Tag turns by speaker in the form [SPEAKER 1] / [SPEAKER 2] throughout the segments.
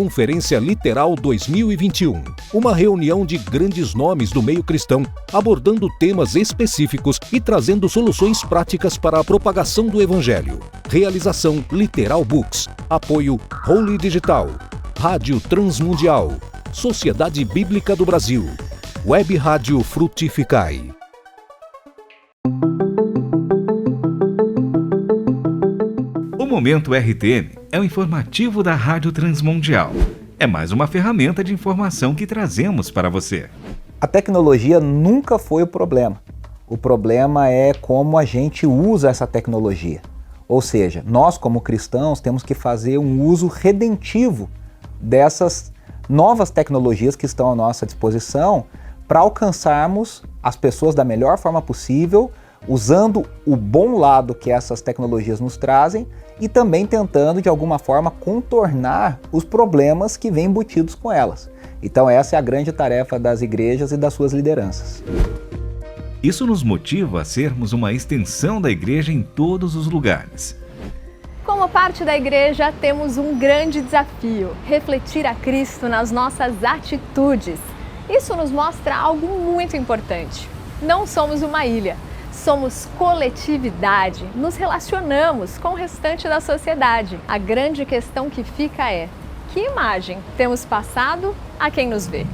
[SPEAKER 1] Conferência Literal 2021. Uma reunião de grandes nomes do meio cristão, abordando temas específicos e trazendo soluções práticas para a propagação do Evangelho. Realização Literal Books. Apoio Holy Digital. Rádio Transmundial. Sociedade Bíblica do Brasil. Web Rádio Frutificai.
[SPEAKER 2] O Momento RTM é o informativo da Rádio Transmundial. É mais uma ferramenta de informação que trazemos para você.
[SPEAKER 3] A tecnologia nunca foi o problema. O problema é como a gente usa essa tecnologia. Ou seja, nós como cristãos temos que fazer um uso redentivo dessas novas tecnologias que estão à nossa disposição para alcançarmos as pessoas da melhor forma possível, usando o bom lado que essas tecnologias nos trazem e também tentando, de alguma forma, contornar os problemas que vêm embutidos com elas. Então essa é a grande tarefa das igrejas e das suas lideranças.
[SPEAKER 2] Isso nos motiva a sermos uma extensão da igreja em todos os lugares.
[SPEAKER 4] Como parte da igreja, temos um grande desafio: refletir a Cristo nas nossas atitudes. Isso nos mostra algo muito importante. Não somos uma ilha, somos coletividade, nos relacionamos com o restante da sociedade. A grande questão que fica é: que imagem temos passado a quem nos vê?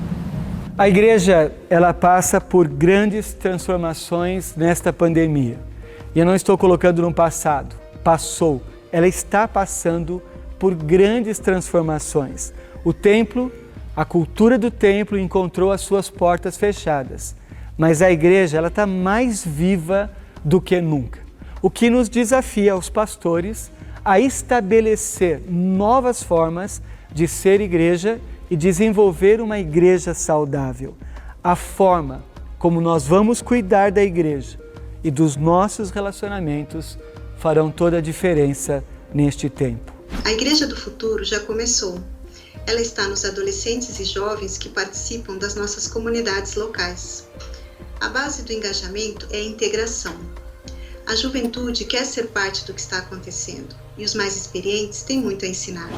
[SPEAKER 5] A igreja, ela passa por grandes transformações nesta pandemia. E eu não estou colocando no passado, passou. Ela está passando por grandes transformações. O templo, a cultura do templo encontrou as suas portas fechadas. Mas a igreja, ela está mais viva do que nunca. O que nos desafia aos pastores a estabelecer novas formas de ser igreja e desenvolver uma igreja saudável. A forma como nós vamos cuidar da igreja e dos nossos relacionamentos farão toda a diferença neste tempo.
[SPEAKER 6] A Igreja do Futuro já começou. Ela está nos adolescentes e jovens que participam das nossas comunidades locais. A base do engajamento é a integração. A juventude quer ser parte do que está acontecendo e os mais experientes têm muito a ensinar.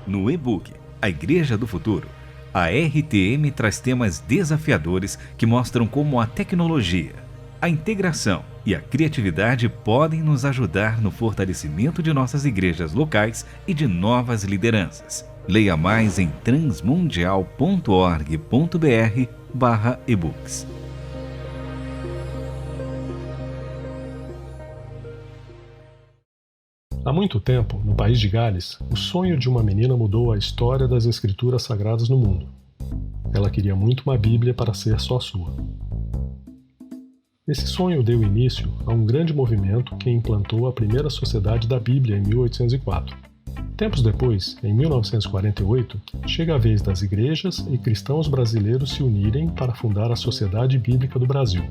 [SPEAKER 2] No e-book A Igreja do Futuro, a RTM traz temas desafiadores que mostram como a tecnologia, a integração e a criatividade podem nos ajudar no fortalecimento de nossas igrejas locais e de novas lideranças. Leia mais em transmundial.org.br/ebooks.
[SPEAKER 7] Há muito tempo, no país de Gales, o sonho de uma menina mudou a história das escrituras sagradas no mundo. Ela queria muito uma Bíblia para ser só sua. Esse sonho deu início a um grande movimento que implantou a primeira Sociedade da Bíblia em 1804. Tempos depois, em 1948, chega a vez das igrejas e cristãos brasileiros se unirem para fundar a Sociedade Bíblica do Brasil.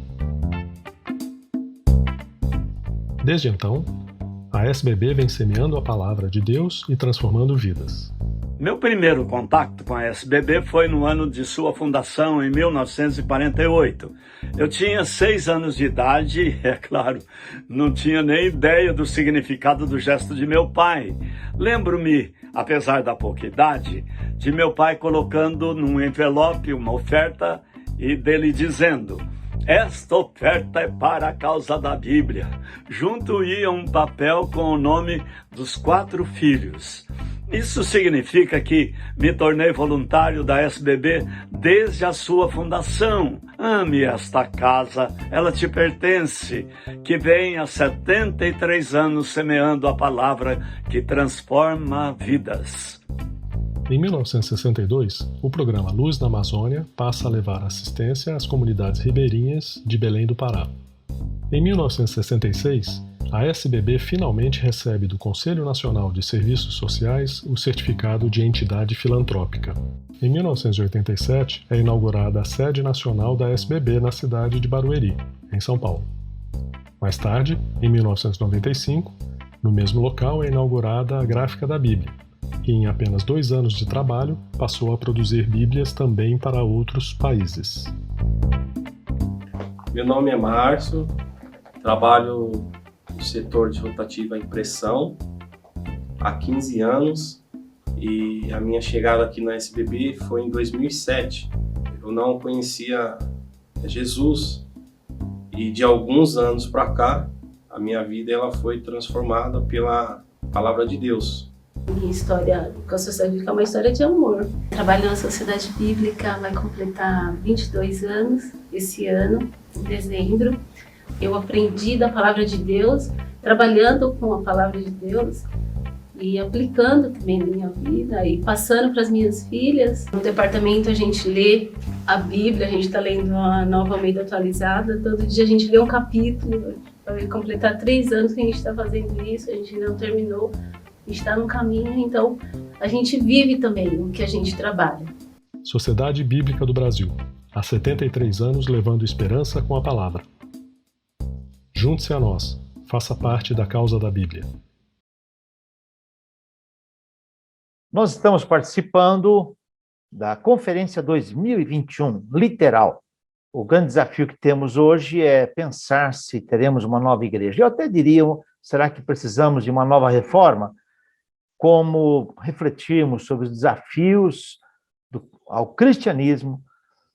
[SPEAKER 7] Desde então, a SBB vem semeando a palavra de Deus e transformando vidas.
[SPEAKER 8] Meu primeiro contato com a SBB foi no ano de sua fundação, em 1948. Eu tinha 6 anos de idade e, é claro, não tinha nem ideia do significado do gesto de meu pai. Lembro-me, apesar da pouca idade, de meu pai colocando num envelope uma oferta e dele dizendo: "Esta oferta é para a causa da Bíblia." Junto ia um papel com o nome dos 4 filhos. Isso significa que me tornei voluntário da SBB desde a sua fundação. Ame esta casa, ela te pertence, que vem há 73 anos semeando a palavra que transforma vidas.
[SPEAKER 7] Em 1962, o programa Luz na Amazônia passa a levar assistência às comunidades ribeirinhas de Belém do Pará. Em 1966, a SBB finalmente recebe do Conselho Nacional de Serviços Sociais o certificado de entidade filantrópica. Em 1987, é inaugurada a sede nacional da SBB na cidade de Barueri, em São Paulo. Mais tarde, em 1995, no mesmo local é inaugurada a Gráfica da Bíblia, que em apenas 2 anos de trabalho passou a produzir Bíblias também para outros países.
[SPEAKER 9] Meu nome é Márcio, trabalho no setor de rotativa impressão há 15 anos E a minha chegada aqui na SBB foi em 2007. Eu não conhecia Jesus e de alguns anos para cá, a minha vida ela foi transformada pela palavra de Deus.
[SPEAKER 10] Minha história com a Sociedade Bíblica é uma história de amor. Trabalho na Sociedade Bíblica, vai completar 22 anos esse ano, em dezembro. Eu aprendi da palavra de Deus, trabalhando com a palavra de Deus e aplicando também na minha vida e passando para as minhas filhas. No departamento a gente lê a Bíblia, a gente está lendo a Nova Almeida atualizada, todo dia a gente lê um capítulo. Vai completar 3 anos que a gente está fazendo isso, a gente não terminou. Está no caminho, então a gente vive também o que a gente trabalha.
[SPEAKER 7] Sociedade Bíblica do Brasil, há 73 anos levando esperança com a palavra. Junte-se a nós, faça parte da causa da Bíblia.
[SPEAKER 11] Nós estamos participando da Conferência 2021, literal. O grande desafio que temos hoje é pensar se teremos uma nova igreja. Eu até diria, será que precisamos de uma nova reforma? Como refletirmos sobre os desafios ao cristianismo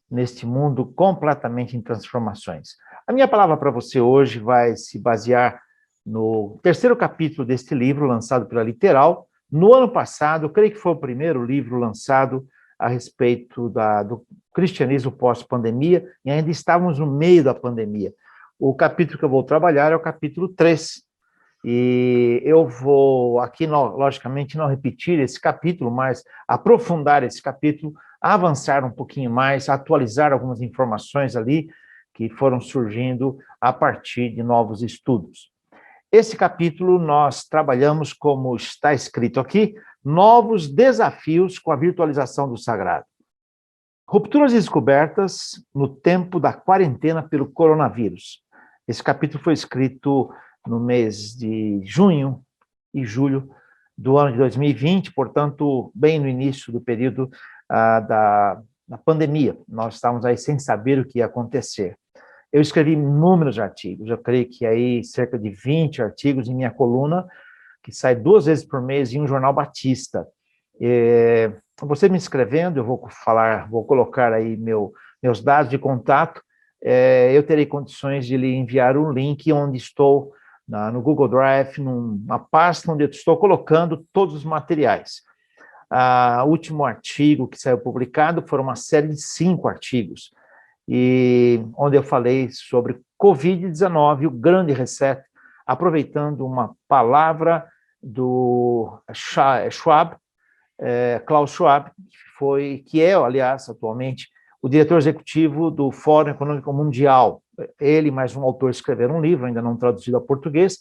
[SPEAKER 11] neste mundo completamente em transformações. A minha palavra para você hoje vai se basear no 3º capítulo deste livro, lançado pela Literal. No ano passado, eu creio que foi o primeiro livro lançado a respeito do cristianismo pós-pandemia, e ainda estávamos no meio da pandemia. O capítulo que eu vou trabalhar é o capítulo 3, e eu vou aqui, logicamente, não repetir esse capítulo, mas aprofundar esse capítulo, avançar um pouquinho mais, atualizar algumas informações ali que foram surgindo a partir de novos estudos. Esse capítulo nós trabalhamos, como está escrito aqui, novos desafios com a virtualização do sagrado. Rupturas e descobertas no tempo da quarentena pelo coronavírus. Esse capítulo foi escrito no mês de junho e julho do ano de 2020, portanto, bem no início do período da pandemia. Nós estávamos aí sem saber o que ia acontecer. Eu escrevi inúmeros artigos, eu creio que aí cerca de 20 artigos em minha coluna, que sai 2 vezes por mês em um jornal batista. Você me escrevendo, eu vou colocar aí meus dados de contato, eu terei condições de lhe enviar um link onde estou no Google Drive, numa pasta onde eu estou colocando todos os materiais. O último artigo que saiu publicado foram uma série de 5 artigos, e onde eu falei sobre Covid-19, o grande reset, aproveitando uma palavra do Schwab, Klaus Schwab, que é, aliás, atualmente, o diretor executivo do Fórum Econômico Mundial. Ele e mais um autor escreveram um livro, ainda não traduzido a português,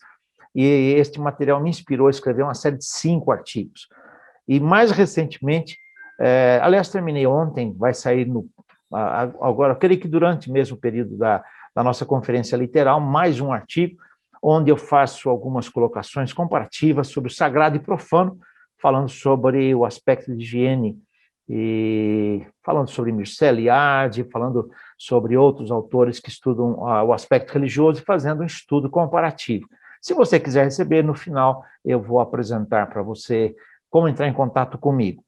[SPEAKER 11] e este material me inspirou a escrever uma série de 5 artigos. E mais recentemente, aliás, terminei ontem, vai sair agora, eu creio que durante mesmo o período da nossa conferência literal, mais um artigo, onde eu faço algumas colocações comparativas sobre o sagrado e profano, falando sobre o aspecto de higiene, e falando sobre Mircea Eliade, falando sobre outros autores que estudam o aspecto religioso e fazendo um estudo comparativo. Se você quiser receber, no final eu vou apresentar para você como entrar em contato comigo.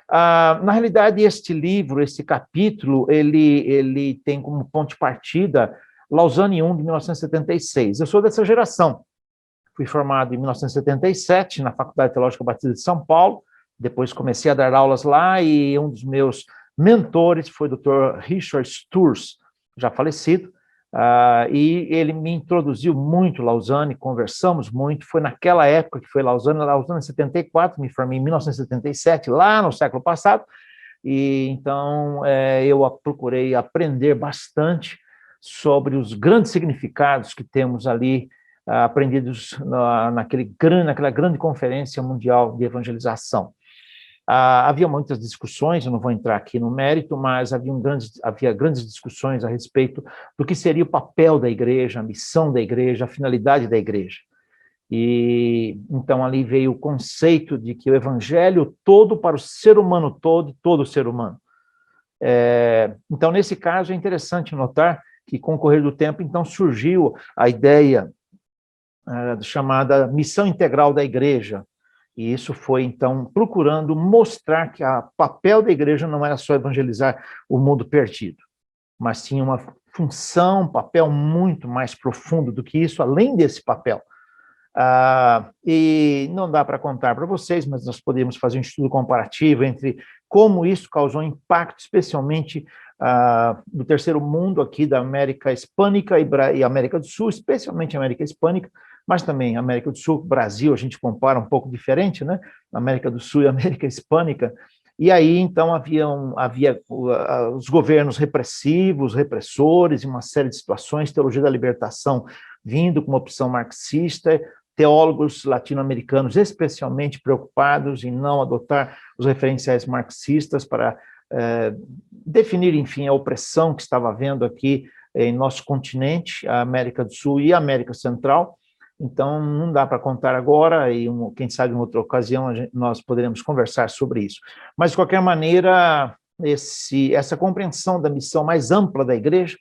[SPEAKER 11] Na realidade, este livro, esse capítulo, ele tem como ponto de partida Lausanne I, de 1976. Eu sou dessa geração. Fui formado em 1977 na Faculdade Teológica Batista de São Paulo, depois comecei a dar aulas lá e um dos meus mentores foi o Dr. Richard Sturz, já falecido, e ele me introduziu muito Lausanne, conversamos muito, foi naquela época que foi Lausanne em 74, me formei em 1977, lá no século passado, e então eu procurei aprender bastante sobre os grandes significados que temos ali, aprendidos naquela grande conferência mundial de evangelização. Havia muitas discussões, eu não vou entrar aqui no mérito, mas havia grandes discussões a respeito do que seria o papel da igreja, a missão da igreja, a finalidade da igreja. E então ali veio o conceito de que o evangelho todo para o ser humano todo, todo ser humano. Então, nesse caso, é interessante notar que, com o correr do tempo, então surgiu a ideia chamada missão integral da igreja, E isso foi, então, procurando mostrar que o papel da igreja não era só evangelizar o mundo perdido, mas tinha uma função, um papel muito mais profundo do que isso, além desse papel. E não dá para contar para vocês, mas nós podemos fazer um estudo comparativo entre como isso causou impacto, especialmente no terceiro mundo aqui da América Hispânica e América do Sul, especialmente a América Hispânica, mas também América do Sul, Brasil, a gente compara um pouco diferente, né? América do Sul e América Hispânica. E aí, então, havia os governos repressivos, repressores, e uma série de situações, teologia da libertação vindo com uma opção marxista, teólogos latino-americanos especialmente preocupados em não adotar os referenciais marxistas para definir, enfim, a opressão que estava havendo aqui em nosso continente, a América do Sul e a América Central. Então, não dá para contar agora, e quem sabe em outra ocasião nós poderemos conversar sobre isso. Mas, de qualquer maneira, essa compreensão da missão mais ampla da igreja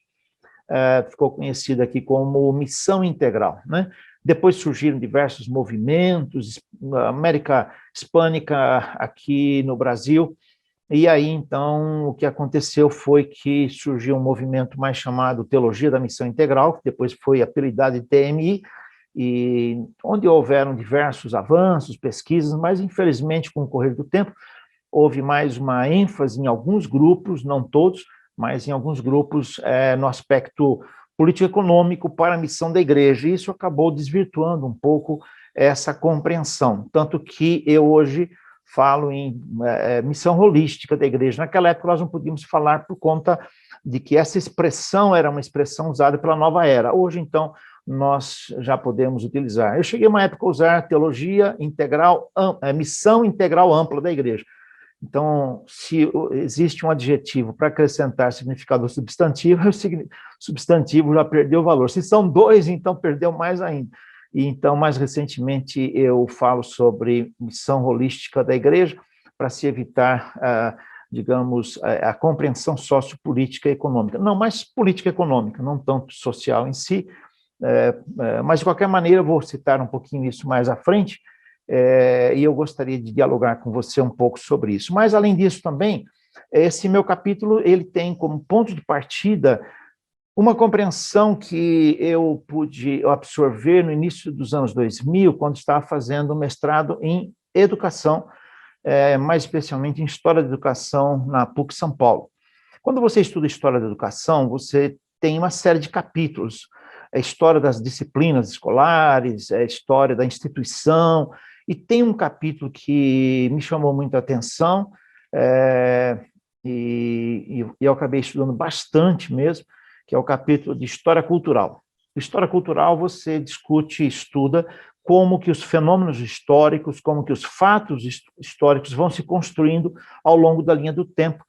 [SPEAKER 11] ficou conhecida aqui como missão integral, né? Depois surgiram diversos movimentos, a América Hispânica aqui no Brasil, e aí, então, o que aconteceu foi que surgiu um movimento mais chamado Teologia da Missão Integral, que depois foi apelidado de TMI, e onde houveram diversos avanços, pesquisas, mas, infelizmente, com o correr do tempo, houve mais uma ênfase em alguns grupos, não todos, mas em alguns grupos, no aspecto político-econômico para a missão da igreja, e isso acabou desvirtuando um pouco essa compreensão, tanto que eu hoje falo em missão holística da igreja. Naquela época nós não podíamos falar por conta de que essa expressão era uma expressão usada pela nova era. Hoje, então, nós já podemos utilizar. Eu cheguei uma época a usar teologia integral, missão integral ampla da igreja. Então, se existe um adjetivo para acrescentar significado ao substantivo, o substantivo já perdeu o valor. Se são dois, então perdeu mais ainda. E então, mais recentemente, eu falo sobre missão holística da igreja, para se evitar, digamos, a compreensão sociopolítica e econômica. Não, mais política econômica, não tanto social em si, mas, de qualquer maneira, eu vou citar um pouquinho isso mais à frente, e eu gostaria de dialogar com você um pouco sobre isso. Mas, além disso, também, esse meu capítulo, ele tem como ponto de partida uma compreensão que eu pude absorver no início dos anos 2000, quando estava fazendo mestrado em educação, mais especialmente em História da Educação na PUC São Paulo. Quando você estuda História da Educação, você tem uma série de capítulos, a história das disciplinas escolares, a história da instituição, e tem um capítulo que me chamou muito a atenção, e eu acabei estudando bastante mesmo, que é o capítulo de História Cultural. História Cultural você discute e estuda como que os fenômenos históricos, como que os fatos históricos vão se construindo ao longo da linha do tempo,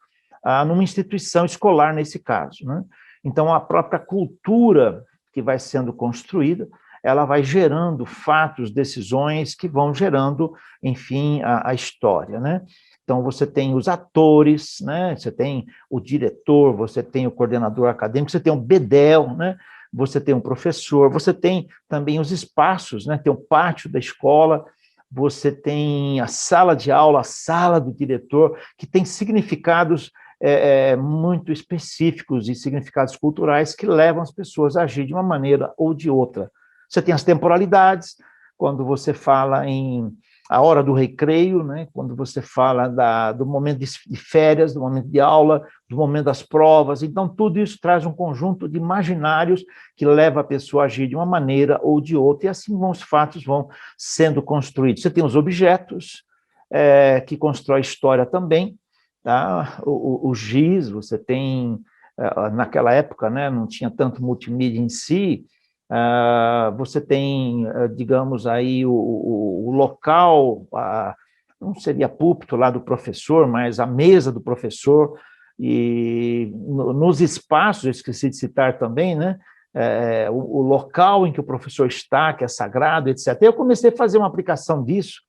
[SPEAKER 11] numa instituição escolar, nesse caso, né? Então, a própria cultura que vai sendo construída, ela vai gerando fatos, decisões que vão gerando, enfim, a história, né? Então, você tem os atores, né? Você tem o diretor, você tem o coordenador acadêmico, você tem o bedel, né? Você tem um professor, você tem também os espaços, né? Tem o pátio da escola, você tem a sala de aula, a sala do diretor, que tem significados muito específicos e significados culturais que levam as pessoas a agir de uma maneira ou de outra. Você tem as temporalidades, quando você fala em a hora do recreio, né? Quando você fala do momento de férias, do momento de aula, do momento das provas. Então, tudo isso traz um conjunto de imaginários que leva a pessoa a agir de uma maneira ou de outra, e assim os fatos vão sendo construídos. Você tem os objetos, que constrói história também, tá? O giz, você tem, naquela época, né, não tinha tanto multimídia em si, você tem, digamos, aí o local, não seria púlpito lá do professor, mas a mesa do professor, e nos espaços, eu esqueci de citar também, né, o local em que o professor está, que é sagrado, etc. Eu comecei a fazer uma aplicação disso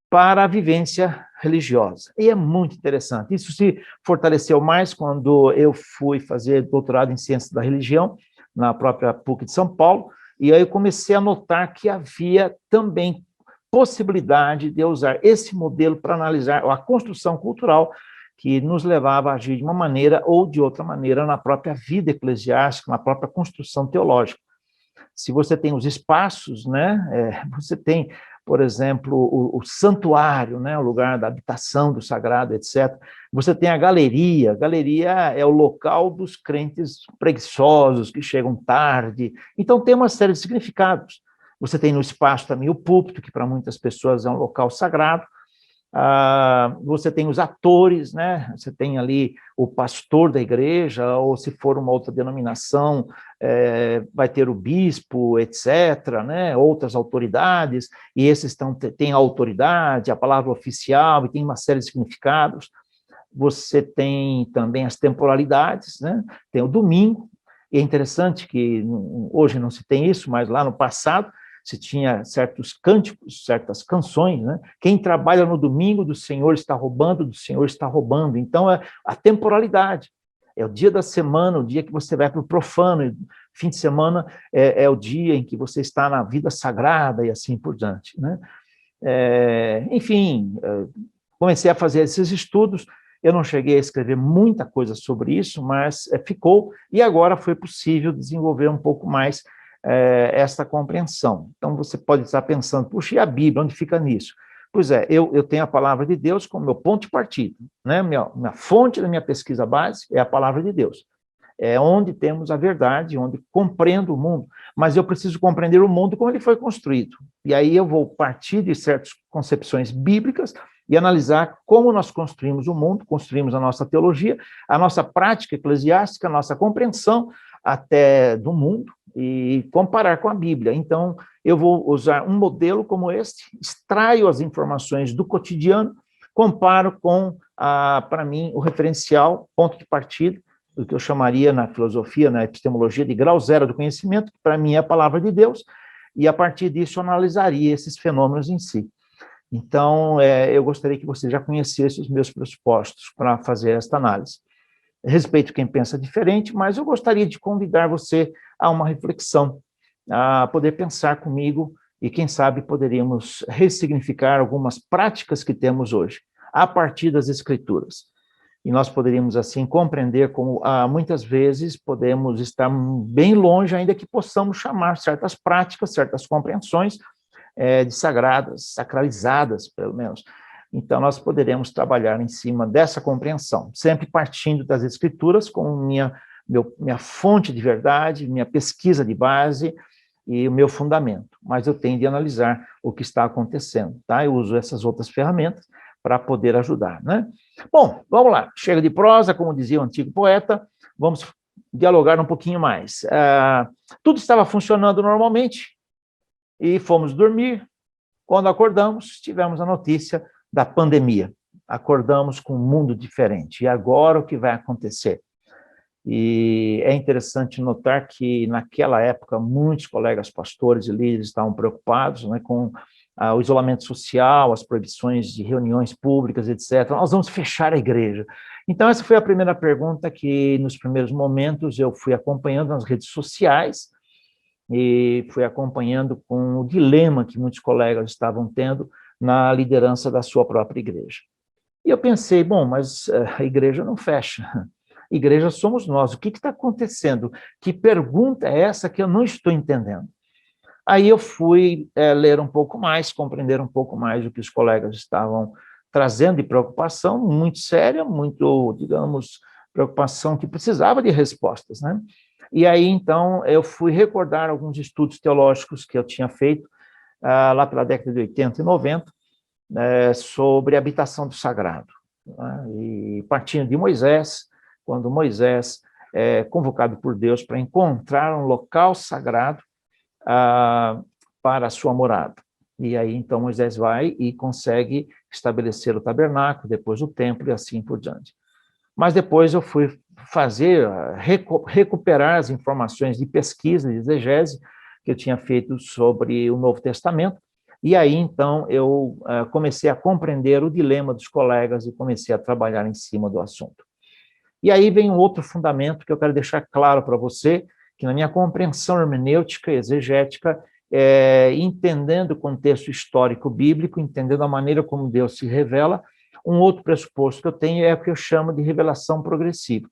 [SPEAKER 11] para a vivência religiosa, e é muito interessante. Isso se fortaleceu mais quando eu fui fazer doutorado em Ciências da Religião, na própria PUC de São Paulo, e aí eu comecei a notar que havia também possibilidade de eu usar esse modelo para analisar a construção cultural que nos levava a agir de uma maneira ou de outra maneira na própria vida eclesiástica, na própria construção teológica. Se você tem os espaços, né, você tem, por exemplo, o santuário, né, o lugar da habitação do sagrado, etc. Você tem a galeria é o local dos crentes preguiçosos, que chegam tarde. Então, tem uma série de significados. Você tem no espaço também o púlpito, que para muitas pessoas é um local sagrado. Você tem os atores, né? Você tem ali o pastor da igreja, ou se for uma outra denominação, vai ter o bispo, etc., né? Outras autoridades, e esses têm a autoridade, a palavra oficial, e tem uma série de significados. Você tem também as temporalidades, né? Tem o domingo, e é interessante que hoje não se tem isso, mas lá no passado se tinha certos cânticos, certas canções, né? Quem trabalha no domingo do Senhor está roubando, do Senhor está roubando. Então, é a temporalidade. É o dia da semana, o dia que você vai para o profano, fim de semana é o dia em que você está na vida sagrada e assim por diante, né? Enfim, comecei a fazer esses estudos, eu não cheguei a escrever muita coisa sobre isso, mas ficou, e agora foi possível desenvolver um pouco mais essa compreensão. Então, você pode estar pensando, puxa, e a Bíblia, onde fica nisso? Pois é, eu tenho a palavra de Deus como meu ponto de partida, né? Minha fonte da minha pesquisa base é a palavra de Deus. É onde temos a verdade, onde compreendo o mundo, mas eu preciso compreender o mundo como ele foi construído. E aí eu vou partir de certas concepções bíblicas e analisar como nós construímos o mundo, construímos a nossa teologia, a nossa prática eclesiástica, a nossa compreensão até do mundo, e comparar com a Bíblia. Então, eu vou usar um modelo como este, extraio as informações do cotidiano, comparo com, para mim, o referencial, ponto de partida, o que eu chamaria na filosofia, na epistemologia, de grau zero do conhecimento, que para mim é a palavra de Deus, e a partir disso eu analisaria esses fenômenos em si. Então, eu gostaria que você já conhecesse os meus pressupostos para fazer esta análise. Respeito quem pensa diferente, mas eu gostaria de convidar você a uma reflexão, a poder pensar comigo e, quem sabe, poderíamos ressignificar algumas práticas que temos hoje, a partir das Escrituras. E nós poderíamos, assim, compreender como, muitas vezes, podemos estar bem longe, ainda que possamos chamar certas práticas, certas compreensões de sagradas, sacralizadas, pelo menos. Então, nós poderemos trabalhar em cima dessa compreensão, sempre partindo das Escrituras como minha fonte de verdade, minha pesquisa de base e o meu fundamento. Mas eu tenho de analisar o que está acontecendo, tá? Eu uso essas outras ferramentas para poder ajudar, né? Bom, vamos lá. Chega de prosa, como dizia o antigo poeta, vamos dialogar um pouquinho mais. Tudo estava funcionando normalmente e fomos dormir. Quando acordamos, tivemos a notícia da pandemia. Acordamos com um mundo diferente. E agora o que vai acontecer? E é interessante notar que, naquela época, muitos colegas pastores e líderes estavam preocupados, né, com o isolamento social, as proibições de reuniões públicas, etc. Nós vamos fechar a igreja. Então, essa foi a primeira pergunta que, nos primeiros momentos, eu fui acompanhando nas redes sociais e fui acompanhando com o dilema que muitos colegas estavam tendo na liderança da sua própria igreja. E eu pensei, bom, mas a igreja não fecha. Igreja somos nós. O que está acontecendo? Que pergunta é essa que eu não estou entendendo? Aí eu fui ler um pouco mais, compreender um pouco mais o que os colegas estavam trazendo de preocupação, muito séria, muito, digamos, preocupação que precisava de respostas, né? E aí, então, eu fui recordar alguns estudos teológicos que eu tinha feito lá pela década de 80 e 90, sobre a habitação do sagrado, né? E partindo de Moisés, quando Moisés é convocado por Deus para encontrar um local sagrado para a sua morada. E aí, então, Moisés vai e consegue estabelecer o tabernáculo, depois o templo e assim por diante. Mas depois eu fui recuperar as informações de pesquisa, de exegese, que eu tinha feito sobre o Novo Testamento, e aí, então, eu comecei a compreender o dilema dos colegas e comecei a trabalhar em cima do assunto. E aí vem um outro fundamento que eu quero deixar claro para você, que na minha compreensão hermenêutica e exegética, entendendo o contexto histórico bíblico, entendendo a maneira como Deus se revela. Um outro pressuposto que eu tenho é o que eu chamo de revelação progressiva.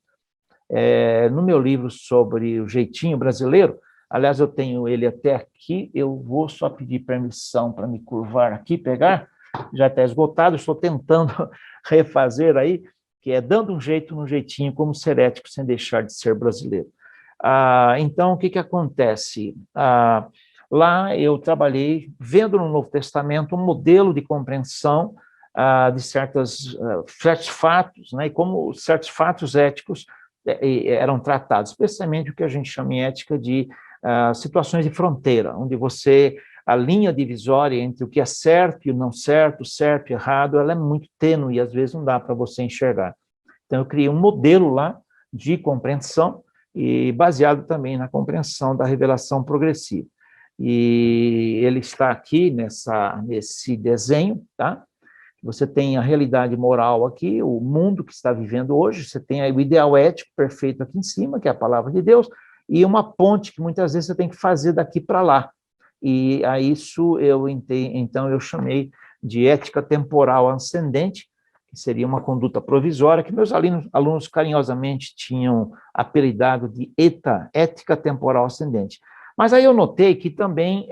[SPEAKER 11] No meu livro sobre o jeitinho brasileiro, aliás, eu tenho ele até aqui, eu vou só pedir permissão para me curvar aqui, pegar, já está esgotado, estou tentando refazer aí, que é dando um jeito no jeitinho, como ser ético sem deixar de ser brasileiro. Então, o que acontece? Lá eu trabalhei vendo no Novo Testamento um modelo de compreensão de certos fatos, né, e como certos fatos éticos eram tratados, especialmente o que a gente chama em ética de situações de fronteira, onde a linha divisória entre o que é certo e o não certo, certo e errado, ela é muito tênue e às vezes não dá para você enxergar. Então eu criei um modelo lá de compreensão, e baseado também na compreensão da revelação progressiva. E ele está aqui nesse desenho, tá? Você tem a realidade moral aqui, o mundo que está vivendo hoje, você tem aí o ideal ético perfeito aqui em cima, que é a palavra de Deus, e uma ponte que muitas vezes você tem que fazer daqui para lá. E a isso então eu chamei de ética temporal ascendente, que seria uma conduta provisória, que meus alunos carinhosamente tinham apelidado de ETA, ética temporal ascendente. Mas aí eu notei que também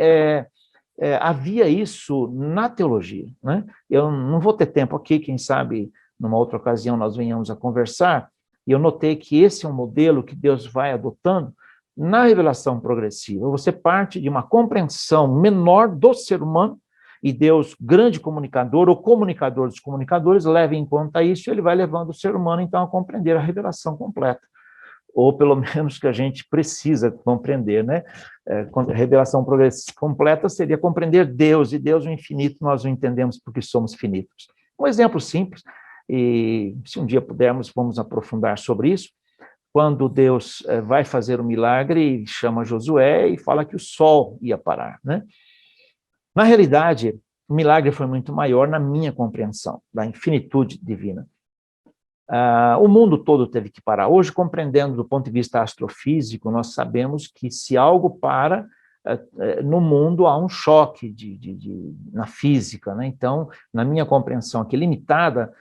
[SPEAKER 11] havia isso na teologia, né? Eu não vou ter tempo aqui, quem sabe numa outra ocasião nós venhamos a conversar, e eu notei que esse é um modelo que Deus vai adotando na revelação progressiva. Você parte de uma compreensão menor do ser humano, e Deus, grande comunicador, ou comunicador dos comunicadores, leva em conta isso, e ele vai levando o ser humano, então, a compreender a revelação completa, ou pelo menos que a gente precisa compreender, né? A revelação completa seria compreender Deus, e Deus o infinito nós o entendemos porque somos finitos. Um exemplo simples, e se um dia pudermos, vamos aprofundar sobre isso, quando Deus vai fazer um milagre, chama Josué e fala que o sol ia parar, né? Na realidade, o milagre foi muito maior na minha compreensão da infinitude divina. O mundo todo teve que parar. Hoje, compreendendo do ponto de vista astrofísico, nós sabemos que se algo para, no mundo há um choque na física, né? Então, na minha compreensão aqui limitada,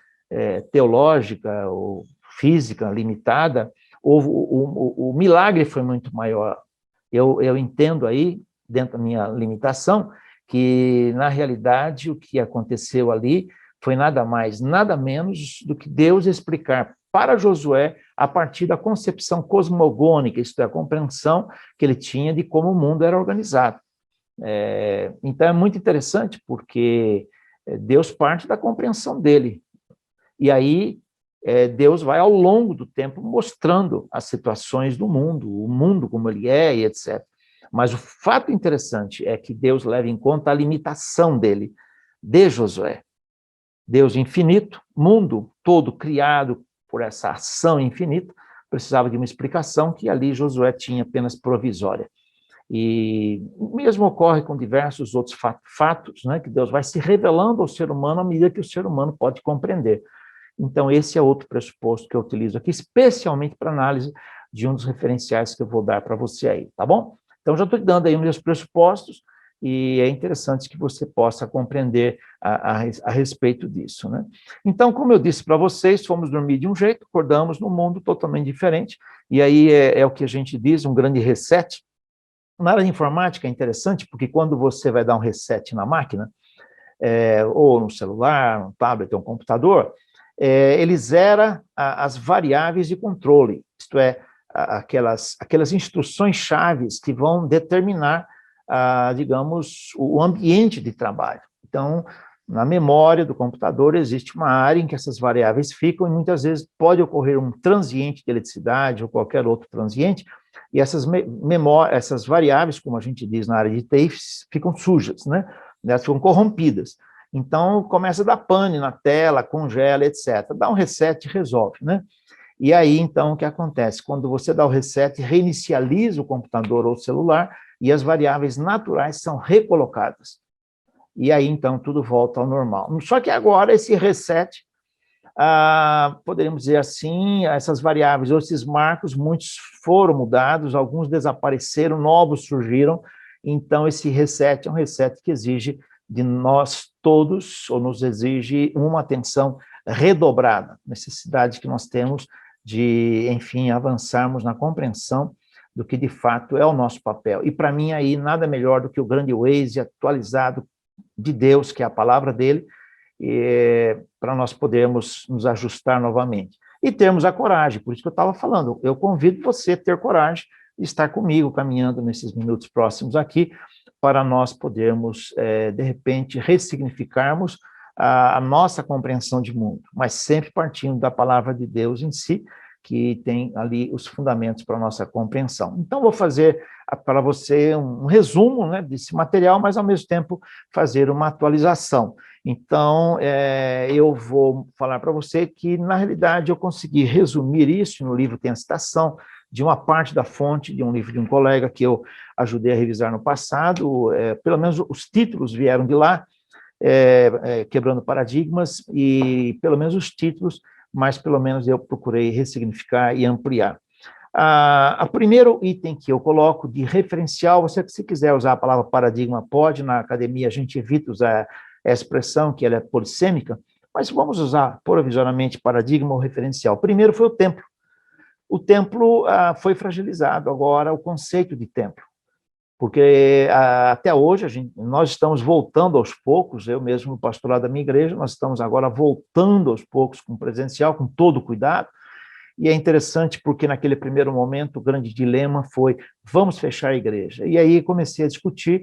[SPEAKER 11] teológica ou física limitada, o milagre foi muito maior. Eu entendo aí, dentro da minha limitação, que, na realidade, o que aconteceu ali foi nada mais, nada menos do que Deus explicar para Josué a partir da concepção cosmogônica, isto é, a compreensão que ele tinha de como o mundo era organizado. Então, é muito interessante, porque Deus parte da compreensão dele. E aí, Deus vai, ao longo do tempo, mostrando as situações do mundo, o mundo como ele é e etc. Mas o fato interessante é que Deus leva em conta a limitação dele, de Josué. Deus infinito, mundo todo criado por essa ação infinita, precisava de uma explicação que ali Josué tinha apenas provisória. E o mesmo ocorre com diversos outros fatos, né, que Deus vai se revelando ao ser humano à medida que o ser humano pode compreender. Então, esse é outro pressuposto que eu utilizo aqui, especialmente para análise de um dos referenciais que eu vou dar para você aí, tá bom? Então, já estou dando aí meus pressupostos, e é interessante que você possa compreender a respeito disso, né? Então, como eu disse para vocês, fomos dormir de um jeito, acordamos num mundo totalmente diferente, e aí é o que a gente diz, um grande reset. Na área de informática é interessante, porque quando você vai dar um reset na máquina, ou no celular, no tablet ou um computador, ele zera as variáveis de controle, isto é, aquelas instruções chaves que vão determinar, digamos, o ambiente de trabalho. Então, na memória do computador existe uma área em que essas variáveis ficam, e muitas vezes pode ocorrer um transiente de eletricidade ou qualquer outro transiente, e essas variáveis, como a gente diz na área de TI, ficam sujas, né? Elas ficam corrompidas. Então, começa a dar pane na tela, congela, etc. Dá um reset e resolve, né? E aí, então, o que acontece? Quando você dá o reset, reinicializa o computador ou o celular, e as variáveis naturais são recolocadas. E aí, então, tudo volta ao normal. Só que agora, esse reset, poderíamos dizer assim, essas variáveis ou esses marcos, muitos foram mudados, alguns desapareceram, novos surgiram, Então, esse reset é um reset que exige de nós todos, ou nos exige uma atenção redobrada, necessidade que nós temos de, enfim, avançarmos na compreensão do que de fato é o nosso papel. E para mim aí nada melhor do que o grande Waze atualizado de Deus, que é a palavra dele, para nós podermos nos ajustar novamente. E termos a coragem, por isso que eu estava falando, eu convido você a ter coragem de estar comigo, caminhando nesses minutos próximos aqui, para nós podermos, de repente, ressignificarmos a nossa compreensão de mundo, mas sempre partindo da palavra de Deus em si, que tem ali os fundamentos para a nossa compreensão. Então, vou fazer para você um resumo, né, desse material, mas, ao mesmo tempo, fazer uma atualização. Então, eu vou falar para você que, na realidade, eu consegui resumir isso, no livro tem a citação de uma parte da fonte, de um livro de um colega que eu ajudei a revisar no passado, pelo menos os títulos vieram de lá, Quebrando Paradigmas, e pelo menos os títulos, mas pelo menos eu procurei ressignificar e ampliar. O primeiro item que eu coloco de referencial, você, se quiser usar a palavra paradigma, pode, na academia a gente evita usar a expressão, que ela é polissêmica, mas vamos usar provisoriamente paradigma ou referencial. O primeiro foi o templo. O templo foi fragilizado agora, o conceito de templo, porque até hoje nós estamos voltando aos poucos, eu mesmo no pastorado da minha igreja, nós estamos agora voltando aos poucos com presencial, com todo cuidado, e é interessante porque naquele primeiro momento o grande dilema foi, vamos fechar a igreja, e aí comecei a discutir,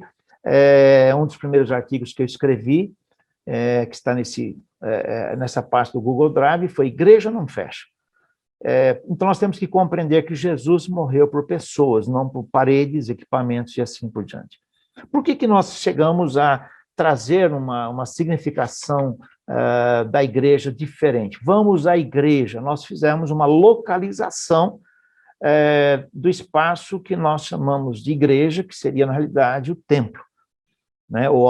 [SPEAKER 11] um dos primeiros artigos que eu escrevi, que está nessa pasta do Google Drive, foi Igreja não fecha. Então, nós temos que compreender que Jesus morreu por pessoas, não por paredes, equipamentos e assim por diante. Por que nós chegamos a trazer uma significação da igreja diferente? Vamos à igreja, nós fizemos uma localização do espaço que nós chamamos de igreja, que seria, na realidade, o templo, né? ou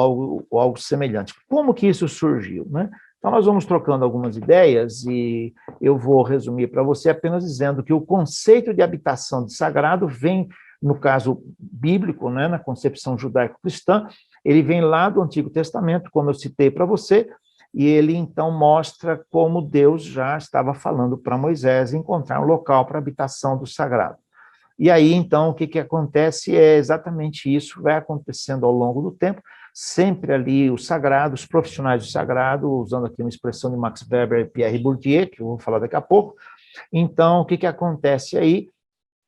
[SPEAKER 11] algo semelhante. Como que isso surgiu, né? Então, nós vamos trocando algumas ideias e eu vou resumir para você apenas dizendo que o conceito de habitação de sagrado vem, no caso bíblico, né, na concepção judaico-cristã, ele vem lá do Antigo Testamento, como eu citei para você, e ele, então, mostra como Deus já estava falando para Moisés encontrar um local para habitação do sagrado. E aí, então, o que acontece é exatamente isso, vai acontecendo ao longo do tempo, sempre ali o sagrado, os profissionais do sagrado, usando aqui uma expressão de Max Weber e Pierre Bourdieu, que eu vou falar daqui a pouco. Então, o que acontece aí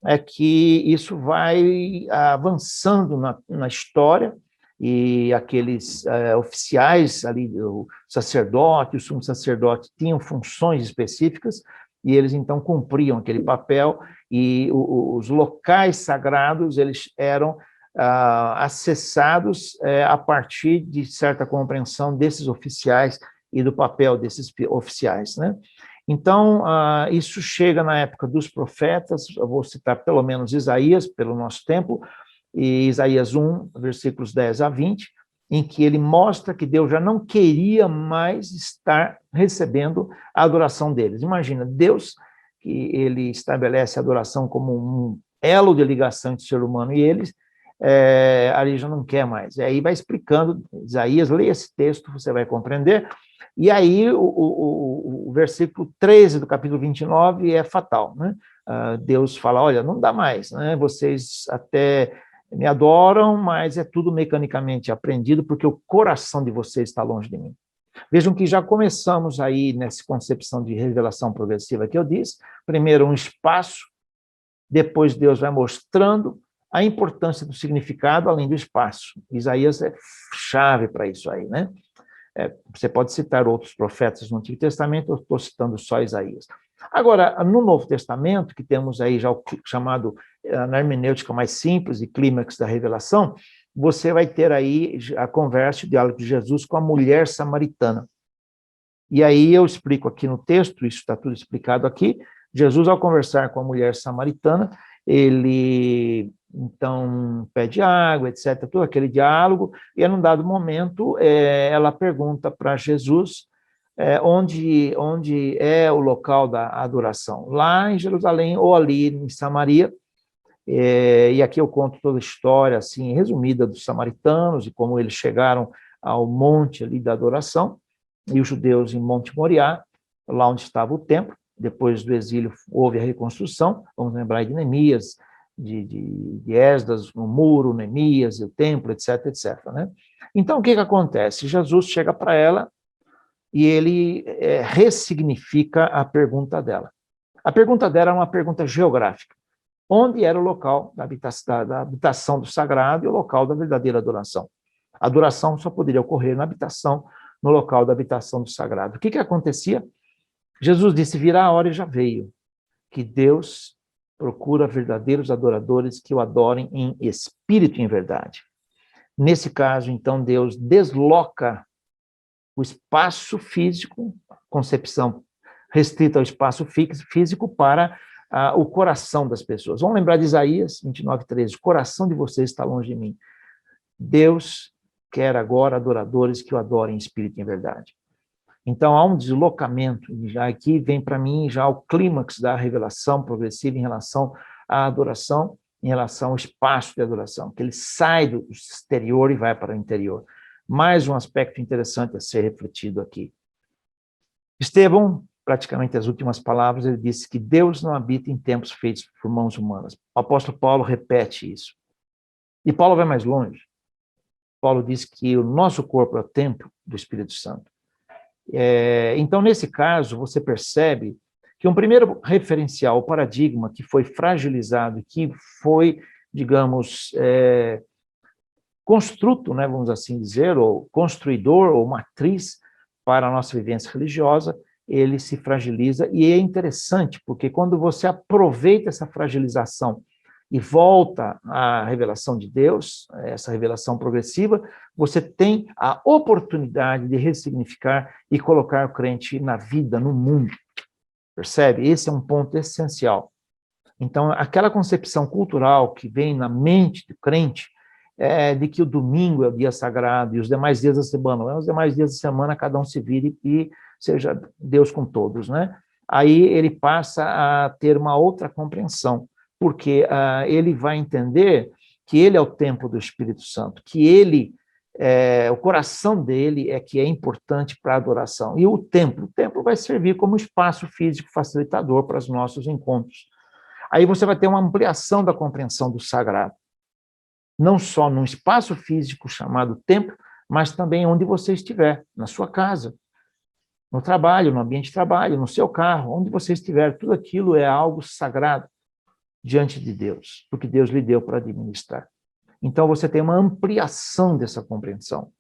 [SPEAKER 11] é que isso vai avançando na história, e aqueles oficiais ali, o sacerdote, o sumo sacerdote, tinham funções específicas, e eles, então, cumpriam aquele papel, e os locais sagrados, eles eram acessados a partir de certa compreensão desses oficiais e do papel desses oficiais, né? Então, isso chega na época dos profetas, eu vou citar pelo menos Isaías, pelo nosso tempo, e Isaías 1, versículos 10 a 20, em que ele mostra que Deus já não queria mais estar recebendo a adoração deles. Imagina, Deus, que ele estabelece a adoração como um elo de ligação entre o ser humano e eles, ali já não quer mais. E aí vai explicando, Isaías, leia esse texto, você vai compreender, e aí o versículo 13 do capítulo 29 é fatal, né? Deus fala, olha, não dá mais, né? Vocês até me adoram, mas é tudo mecanicamente aprendido, porque o coração de vocês está longe de mim. Vejam que já começamos aí nessa concepção de revelação progressiva que eu disse, primeiro um espaço, depois Deus vai mostrando a importância do significado além do espaço. Isaías é chave para isso aí, né? Você pode citar outros profetas no Antigo Testamento, eu estou citando só Isaías. Agora, no Novo Testamento, que temos aí já o chamado, na hermenêutica mais simples e clímax da revelação, você vai ter aí a conversa, o diálogo de Jesus com a mulher samaritana. E aí eu explico aqui no texto, isso está tudo explicado aqui, Jesus, ao conversar com a mulher samaritana, ele, então, pede água, etc., todo aquele diálogo, e num dado momento, ela pergunta para Jesus onde é o local da adoração, lá em Jerusalém ou ali em Samaria, E aqui eu conto toda a história, assim, resumida dos samaritanos e como eles chegaram ao monte ali da adoração, e os judeus em Monte Moriá, lá onde estava o templo. Depois do exílio houve a reconstrução, vamos lembrar de Neemias, de Esdras, o muro, Neemias, o templo, etc, etc, né? Então, o que acontece? Jesus chega para ela e ele ressignifica a pergunta dela. A pergunta dela é uma pergunta geográfica. Onde era o local da habitação do sagrado e o local da verdadeira adoração? A adoração só poderia ocorrer na habitação, no local da habitação do sagrado. O que acontecia? Jesus disse, virá a hora e já veio, que Deus procura verdadeiros adoradores que o adorem em espírito e em verdade. Nesse caso, então, Deus desloca o espaço físico, concepção restrita ao espaço físico, para o coração das pessoas. Vamos lembrar de Isaías 29:13, o coração de vocês está longe de mim. Deus quer agora adoradores que o adorem em espírito e em verdade. Então, há um deslocamento, e já aqui vem para mim já o clímax da revelação progressiva em relação à adoração, em relação ao espaço de adoração, que ele sai do exterior e vai para o interior. Mais um aspecto interessante a ser refletido aqui. Estevão, praticamente as últimas palavras, ele disse que Deus não habita em templos feitos por mãos humanas. O apóstolo Paulo repete isso. E Paulo vai mais longe. Paulo diz que o nosso corpo é o templo do Espírito Santo. Então, nesse caso, você percebe que um primeiro referencial, o paradigma que foi fragilizado, que foi, digamos, construto, né, vamos assim dizer, ou construidor, ou matriz para a nossa vivência religiosa, ele se fragiliza, e é interessante, porque quando você aproveita essa fragilização e volta à revelação de Deus, essa revelação progressiva, você tem a oportunidade de ressignificar e colocar o crente na vida, no mundo. Percebe? Esse é um ponto essencial. Então, aquela concepção cultural que vem na mente do crente de que o domingo é o dia sagrado e os demais dias da semana, os demais dias da semana cada um se vire e seja Deus com todos, né? Aí ele passa a ter uma outra compreensão, porque ele vai entender que ele é o templo do Espírito Santo, que ele, o coração dele é que é importante para a adoração. E o templo vai servir como espaço físico facilitador para os nossos encontros. Aí você vai ter uma ampliação da compreensão do sagrado, não só num espaço físico chamado templo, mas também onde você estiver, na sua casa, no trabalho, no ambiente de trabalho, no seu carro, onde você estiver, tudo aquilo é algo sagrado diante de Deus, porque Deus lhe deu para administrar. Então, você tem uma ampliação dessa compreensão.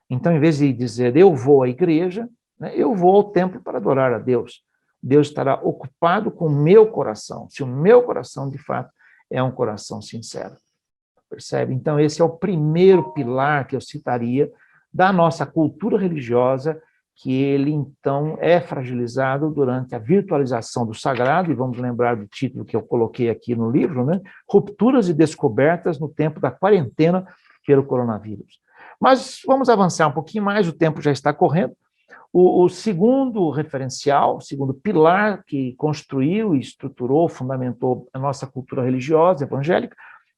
[SPEAKER 11] Então, em vez de dizer, eu vou à igreja, né, eu vou ao templo para adorar a Deus. Deus estará ocupado com o meu coração, se o meu coração, de fato, é um coração sincero. Percebe? Então, esse é o primeiro pilar que eu citaria da nossa cultura religiosa, que ele, então, é fragilizado durante a virtualização do sagrado, e vamos lembrar do título que eu coloquei aqui no livro, né? Rupturas e descobertas no tempo da quarentena pelo coronavírus. Mas vamos avançar um pouquinho mais, o tempo já está correndo. O segundo referencial, o segundo pilar que construiu, estruturou, fundamentou a nossa cultura religiosa evangélica,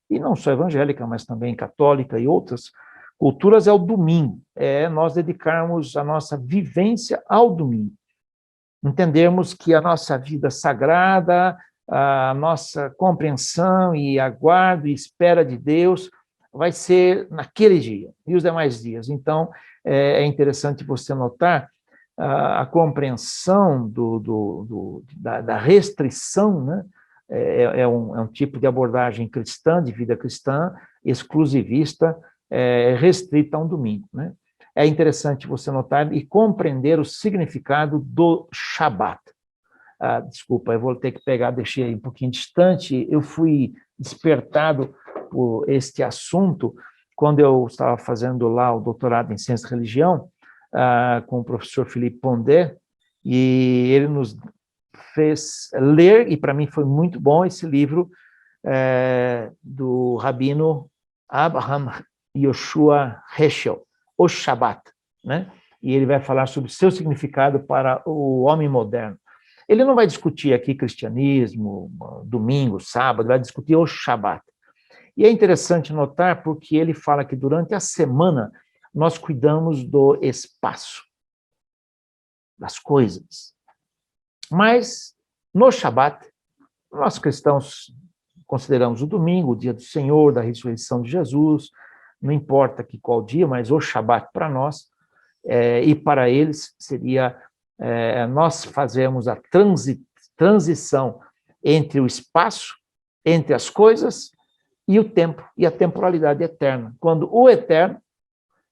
[SPEAKER 11] e não só evangélica, mas também católica e outras culturas, é o domingo, é nós dedicarmos a nossa vivência ao domingo. Entendermos que a nossa vida sagrada, a nossa compreensão e aguardo e espera de Deus vai ser naquele dia e os demais dias. Então, é interessante você notar a compreensão da restrição, né? É um tipo de abordagem cristã, de vida cristã, exclusivista, restrita a um domingo, né? É interessante você notar e compreender o significado do Shabat. Desculpa, eu vou ter que deixei aí um pouquinho distante, eu fui despertado por este assunto quando eu estava fazendo lá o doutorado em Ciência e Religião, com o professor Philippe Pondé, e ele nos fez ler, e para mim foi muito bom, esse livro do rabino Abraham Yoshua Heschel, O Shabat, né? E ele vai falar sobre o seu significado para o homem moderno. Ele não vai discutir aqui cristianismo, domingo, sábado, vai discutir o Shabat. E é interessante notar porque ele fala que durante a semana nós cuidamos do espaço, das coisas. Mas no Shabat, nós cristãos consideramos o domingo, o dia do Senhor, da ressurreição de Jesus, não importa que qual dia, mas o Shabat para nós, e para eles seria nós fazemos a transição entre o espaço, entre as coisas e o tempo, e a temporalidade eterna. Quando o eterno,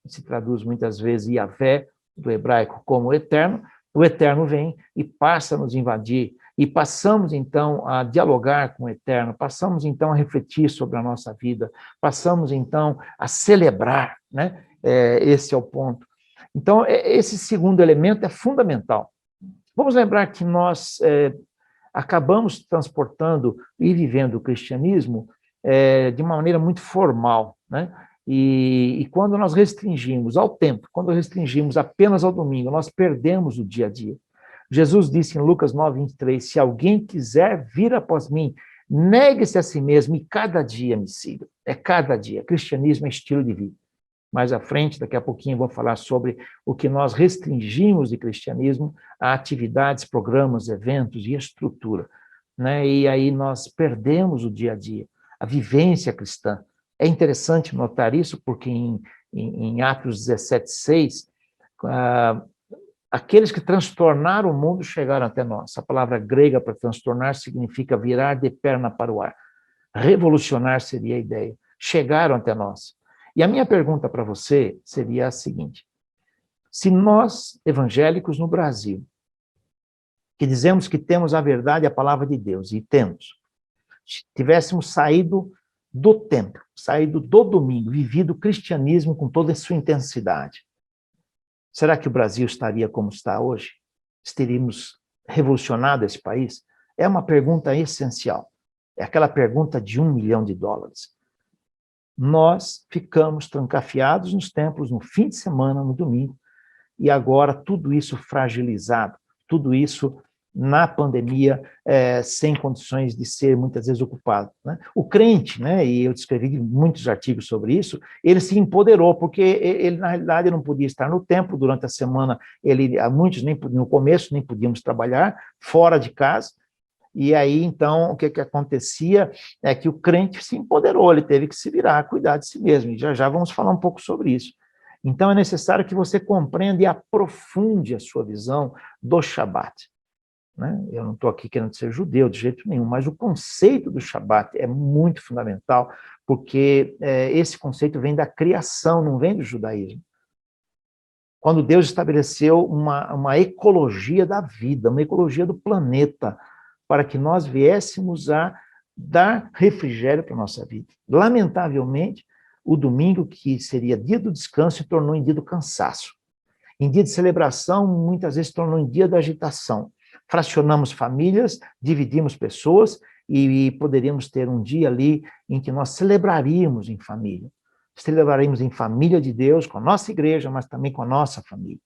[SPEAKER 11] se traduz muitas vezes Yahvé, do hebraico, como eterno, o eterno vem e passa a nos invadir, e passamos então a dialogar com o eterno, passamos então a refletir sobre a nossa vida, passamos então a celebrar, né? Esse é o ponto. Então, esse segundo elemento é fundamental. Vamos lembrar que nós acabamos transportando e vivendo o cristianismo de uma maneira muito formal, né? E quando nós restringimos ao tempo, quando restringimos apenas ao domingo, nós perdemos o dia a dia. Jesus disse em Lucas 9:23, se alguém quiser vir após mim, negue-se a si mesmo e cada dia me siga. É cada dia. Cristianismo é estilo de vida. Mais à frente, daqui a pouquinho, eu vou falar sobre o que nós restringimos de cristianismo a atividades, programas, eventos e estrutura, né? E aí nós perdemos o dia a dia, a vivência cristã. É interessante notar isso, porque em Atos 17:6, aqueles que transtornaram o mundo chegaram até nós. A palavra grega para transtornar significa virar de perna para o ar. Revolucionar seria a ideia. Chegaram até nós. E a minha pergunta para você seria a seguinte: se nós, evangélicos no Brasil, que dizemos que temos a verdade e a palavra de Deus, e temos, tivéssemos saído do templo, saído do domingo, vivido o cristianismo com toda a sua intensidade, será que o Brasil estaria como está hoje? Teríamos revolucionado esse país? É uma pergunta essencial. É aquela pergunta de $1 milhão. Nós ficamos trancafiados nos templos no fim de semana, no domingo, e agora tudo isso fragilizado, tudo isso na pandemia, sem condições de ser muitas vezes ocupado, né? O crente, né, e eu escrevi muitos artigos sobre isso, ele se empoderou, porque ele na realidade não podia estar no templo durante a semana, muitos nem no começo nem podíamos trabalhar, fora de casa. E aí, então, o que acontecia é que o crente se empoderou, ele teve que se virar, cuidar de si mesmo, e já vamos falar um pouco sobre isso. Então, é necessário que você compreenda e aprofunde a sua visão do Shabat, né? Eu não estou aqui querendo ser judeu de jeito nenhum, mas o conceito do Shabat é muito fundamental, porque esse conceito vem da criação, não vem do judaísmo. Quando Deus estabeleceu uma ecologia da vida, uma ecologia do planeta, para que nós viéssemos a dar refrigério para a nossa vida. Lamentavelmente, o domingo, que seria dia do descanso, se tornou em dia do cansaço. Em dia de celebração, muitas vezes se tornou em dia da agitação. Fracionamos famílias, dividimos pessoas e poderíamos ter um dia ali em que nós celebraríamos em família. Celebraríamos em família de Deus, com a nossa igreja, mas também com a nossa família.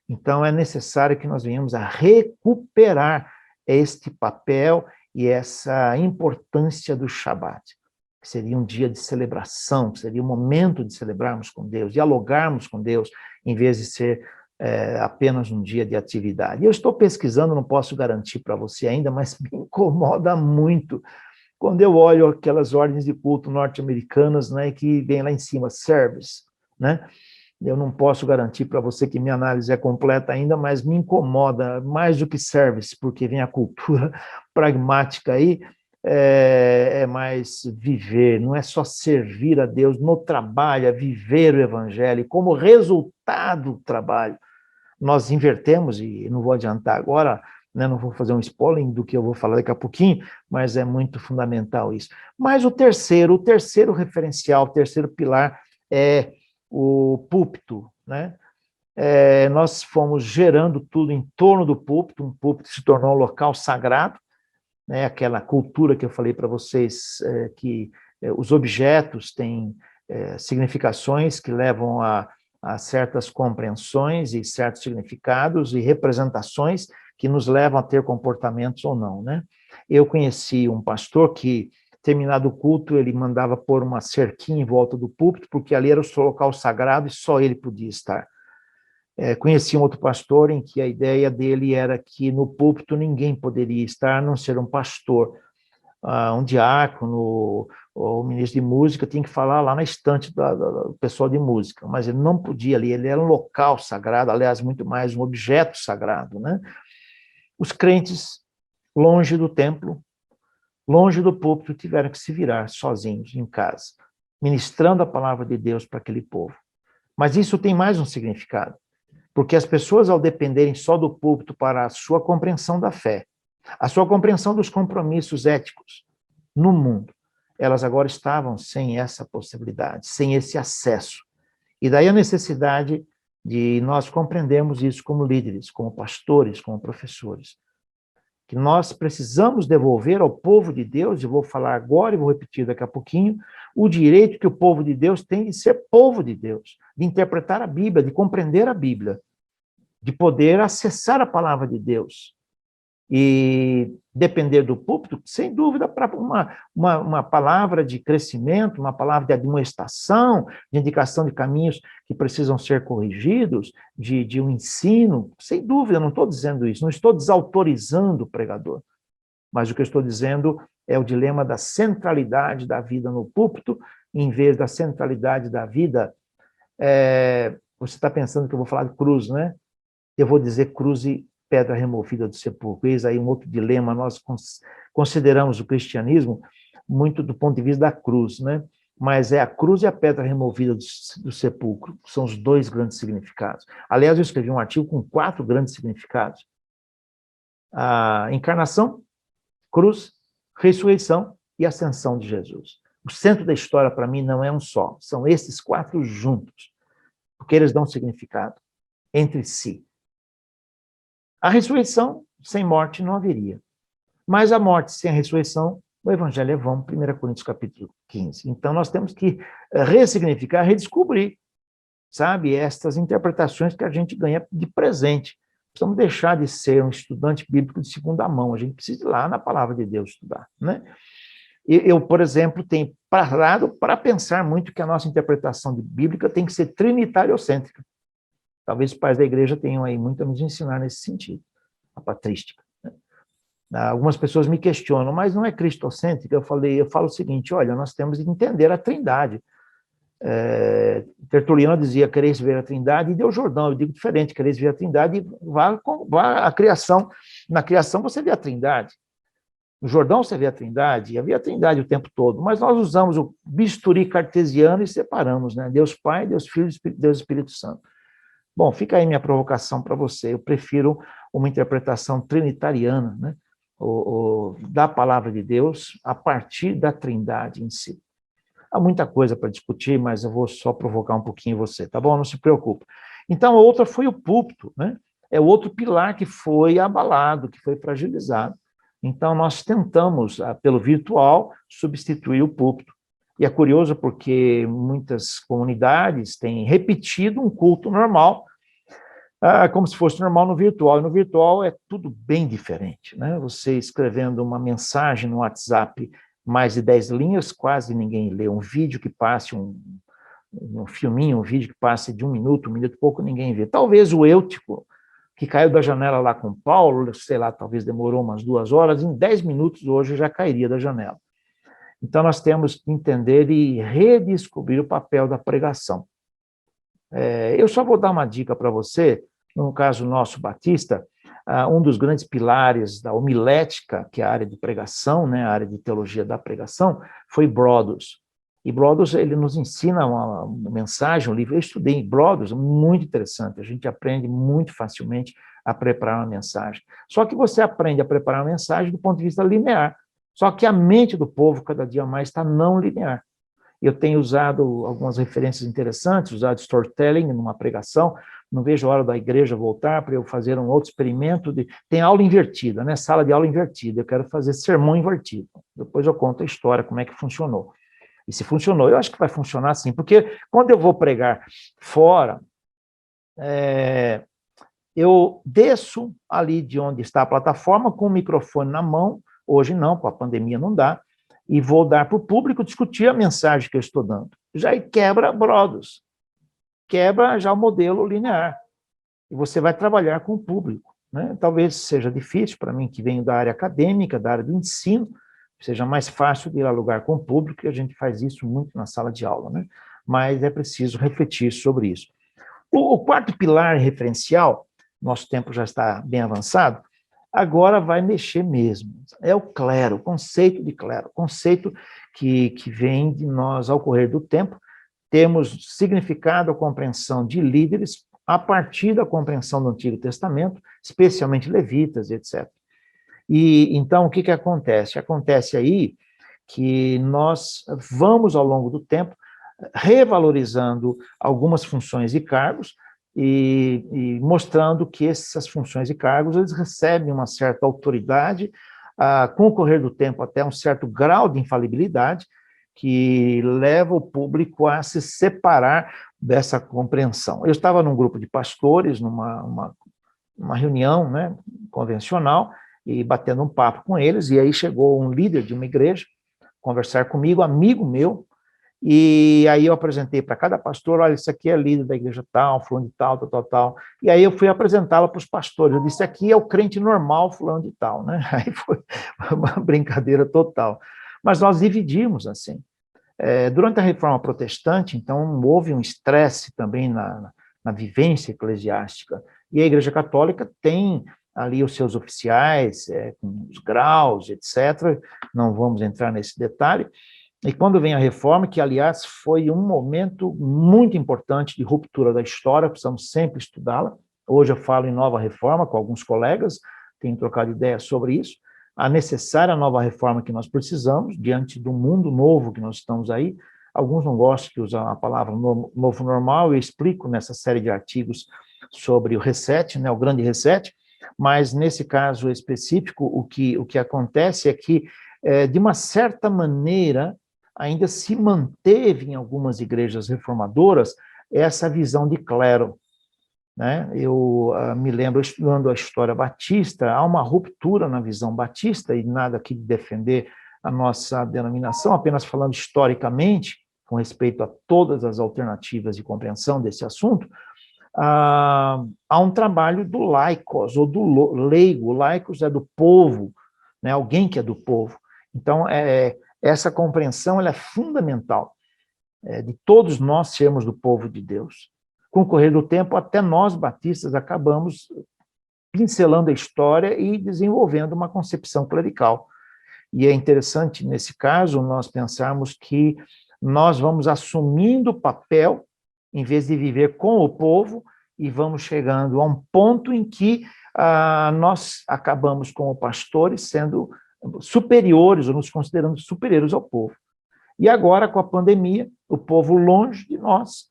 [SPEAKER 11] Então, é necessário que nós venhamos a recuperar este papel e essa importância do Shabat, que seria um dia de celebração, que seria um momento de celebrarmos com Deus, dialogarmos com Deus, em vez de ser apenas um dia de atividade. Eu estou pesquisando, não posso garantir para você ainda, mas me incomoda muito quando eu olho aquelas ordens de culto norte-americanas, né, que vem lá em cima, service, né? Eu não posso garantir para você que minha análise é completa ainda, mas me incomoda mais do que service, porque vem a cultura pragmática aí, é mais viver, não é só servir a Deus no trabalho, é viver o evangelho, e como resultado do trabalho. Nós invertemos, e não vou adiantar agora, né, não vou fazer um spoiler do que eu vou falar daqui a pouquinho, mas é muito fundamental isso. Mas o terceiro referencial, o terceiro pilar é o púlpito, né? Nós fomos gerando tudo em torno do púlpito, um púlpito se tornou um local sagrado, né? Aquela cultura que eu falei para vocês, que os objetos têm significações que levam a certas compreensões e certos significados e representações que nos levam a ter comportamentos ou não, né? Eu conheci um pastor que, terminado o culto, ele mandava pôr uma cerquinha em volta do púlpito, porque ali era o seu local sagrado e só ele podia estar. Conheci um outro pastor em que a ideia dele era que no púlpito ninguém poderia estar, a não ser um pastor. Um diácono ou um ministro de música tinha que falar lá na estante do pessoal de música, mas ele não podia ali, ele era um local sagrado, aliás, muito mais um objeto sagrado, né? Os crentes, longe do templo, longe do púlpito, tiveram que se virar sozinhos em casa, ministrando a palavra de Deus para aquele povo. Mas isso tem mais um significado, porque as pessoas, ao dependerem só do púlpito para a sua compreensão da fé, a sua compreensão dos compromissos éticos no mundo, elas agora estavam sem essa possibilidade, sem esse acesso. E daí a necessidade de nós compreendermos isso como líderes, como pastores, como professores. Que nós precisamos devolver ao povo de Deus, e vou falar agora e vou repetir daqui a pouquinho, o direito que o povo de Deus tem de ser povo de Deus, de interpretar a Bíblia, de compreender a Bíblia, de poder acessar a palavra de Deus. E depender do púlpito, sem dúvida, para uma palavra de crescimento, uma palavra de admoestação, de indicação de caminhos que precisam ser corrigidos, de um ensino, sem dúvida, não estou dizendo isso, não estou desautorizando o pregador, mas o que eu estou dizendo é o dilema da centralidade da vida no púlpito, em vez da centralidade da vida. Você está pensando que eu vou falar de cruz, né? Eu vou dizer cruz e pedra removida do sepulcro. Eis aí um outro dilema. Nós consideramos o cristianismo muito do ponto de vista da cruz, né? Mas é a cruz e a pedra removida do sepulcro, são os dois grandes significados. Aliás, eu escrevi um artigo com 4 grandes significados. A encarnação, cruz, ressurreição e ascensão de Jesus. O centro da história, para mim, não é um só, são esses 4 juntos, porque eles dão significado entre si. A ressurreição, sem morte, não haveria. Mas a morte sem a ressurreição, o evangelho é vão, 1 Coríntios capítulo 15. Então, nós temos que ressignificar, redescobrir, sabe, estas interpretações que a gente ganha de presente. Precisamos deixar de ser um estudante bíblico de segunda mão, a gente precisa ir lá na palavra de Deus estudar, né? Eu, por exemplo, tenho parado para pensar muito que a nossa interpretação bíblica tem que ser trinitário-cêntrica. Talvez os pais da igreja tenham aí muito a nos ensinar nesse sentido, a patrística. Né? Algumas pessoas me questionam, mas não é cristocêntrica? Eu falo o seguinte, olha, nós temos que entender a Trindade. Tertuliano dizia, quereis ver a Trindade, e deu Jordão, eu digo diferente, quereis ver a Trindade, e vá à criação. Na criação você vê a Trindade. No Jordão você vê a Trindade, havia a Trindade o tempo todo, mas nós usamos o bisturi cartesiano e separamos, né? Deus Pai, Deus Filho, Deus Espírito Santo. Bom, fica aí minha provocação para você. Eu prefiro uma interpretação trinitariana, né? Da palavra de Deus a partir da Trindade em si. Há muita coisa para discutir, mas eu vou só provocar um pouquinho você, tá bom? Não se preocupe. Então, a outra foi o púlpito, né? É o outro pilar que foi abalado, que foi fragilizado. Então, nós tentamos, pelo virtual, substituir o púlpito. E é curioso porque muitas comunidades têm repetido um culto normal, como se fosse normal no virtual. E no virtual é tudo bem diferente, né? Você escrevendo uma mensagem no WhatsApp, mais de 10 linhas, quase ninguém lê. Um vídeo que passe, um filminho, um vídeo que passe de 1 minuto e pouco, ninguém vê. Talvez o Eutico, que caiu da janela lá com Paulo, sei lá, talvez demorou umas 2 horas, em 10 minutos hoje já cairia da janela. Então, nós temos que entender e redescobrir o papel da pregação. Eu só vou dar uma dica para você, no caso nosso batista, um dos grandes pilares da homilética, que é a área de pregação, né, a área de teologia da pregação, foi Broadus. E Broadus, ele nos ensina uma mensagem, um livro, eu estudei em Broadus, muito interessante, a gente aprende muito facilmente a preparar uma mensagem. Só que você aprende a preparar uma mensagem do ponto de vista linear. Só que a mente do povo, cada dia mais, está não linear. Eu tenho usado algumas referências interessantes, usado storytelling numa pregação, não vejo a hora da igreja voltar para eu fazer um outro experimento. Tem aula invertida, né? Sala de aula invertida, eu quero fazer sermão invertido. Depois eu conto a história, como é que funcionou. E se funcionou, eu acho que vai funcionar assim, porque quando eu vou pregar fora, eu desço ali de onde está a plataforma com o microfone na mão, hoje não, com a pandemia não dá, e vou dar para o público discutir a mensagem que eu estou dando. Já quebra Brothers, quebra já o modelo linear, e você vai trabalhar com o público, né? Talvez seja difícil para mim, que venho da área acadêmica, da área do ensino, seja mais fácil de dialogar com o público, e a gente faz isso muito na sala de aula, né? Mas é preciso refletir sobre isso. O quarto pilar referencial, nosso tempo já está bem avançado, agora vai mexer mesmo. É o clero, o conceito de clero, conceito que vem de nós, ao correr do tempo, temos significado a compreensão de líderes a partir da compreensão do Antigo Testamento, especialmente levitas, etc. E então, o que acontece? Acontece aí que nós vamos, ao longo do tempo, revalorizando algumas funções e cargos e mostrando que essas funções e cargos eles recebem uma certa autoridade, com o correr do tempo até um certo grau de infalibilidade, que leva o público a se separar dessa compreensão. Eu estava num grupo de pastores, numa reunião, né, convencional, e batendo um papo com eles, e aí chegou um líder de uma igreja conversar comigo, amigo meu, e aí eu apresentei para cada pastor, olha, isso aqui é líder da igreja tal, fulano de tal, tal, tal, tal. E aí eu fui apresentá-la para os pastores, eu disse, aqui é o crente normal, fulano de tal, né? Aí foi uma brincadeira total. Mas nós dividimos assim. Durante a Reforma Protestante, então, houve um estresse também na vivência eclesiástica, e a Igreja Católica tem ali os seus oficiais, com os graus, etc., não vamos entrar nesse detalhe. E quando vem a Reforma, que, aliás, foi um momento muito importante de ruptura da história, precisamos sempre estudá-la. Hoje eu falo em nova reforma com alguns colegas, tenho trocado ideias sobre isso. A necessária nova reforma que nós precisamos, diante do mundo novo que nós estamos aí. Alguns não gostam de usar a palavra novo normal, eu explico nessa série de artigos sobre o reset, né, o grande reset, mas nesse caso específico, o que acontece é que, de uma certa maneira, ainda se manteve em algumas igrejas reformadoras essa visão de clero, né? Eu me lembro, estudando a história batista, há uma ruptura na visão batista, e nada aqui de defender a nossa denominação, apenas falando historicamente, com respeito a todas as alternativas de compreensão desse assunto, há um trabalho do laicos, ou do leigo. O laicos é do povo, né? Alguém que é do povo. Então, essa compreensão ela é fundamental, de todos nós sermos do povo de Deus. Com o correr do tempo, até nós, batistas, acabamos pincelando a história e desenvolvendo uma concepção clerical. E é interessante, nesse caso, nós pensarmos que nós vamos assumindo o papel, em vez de viver com o povo, e vamos chegando a um ponto em que nós acabamos, como pastores, sendo superiores, ou nos considerando superiores ao povo. E agora, com a pandemia, o povo longe de nós,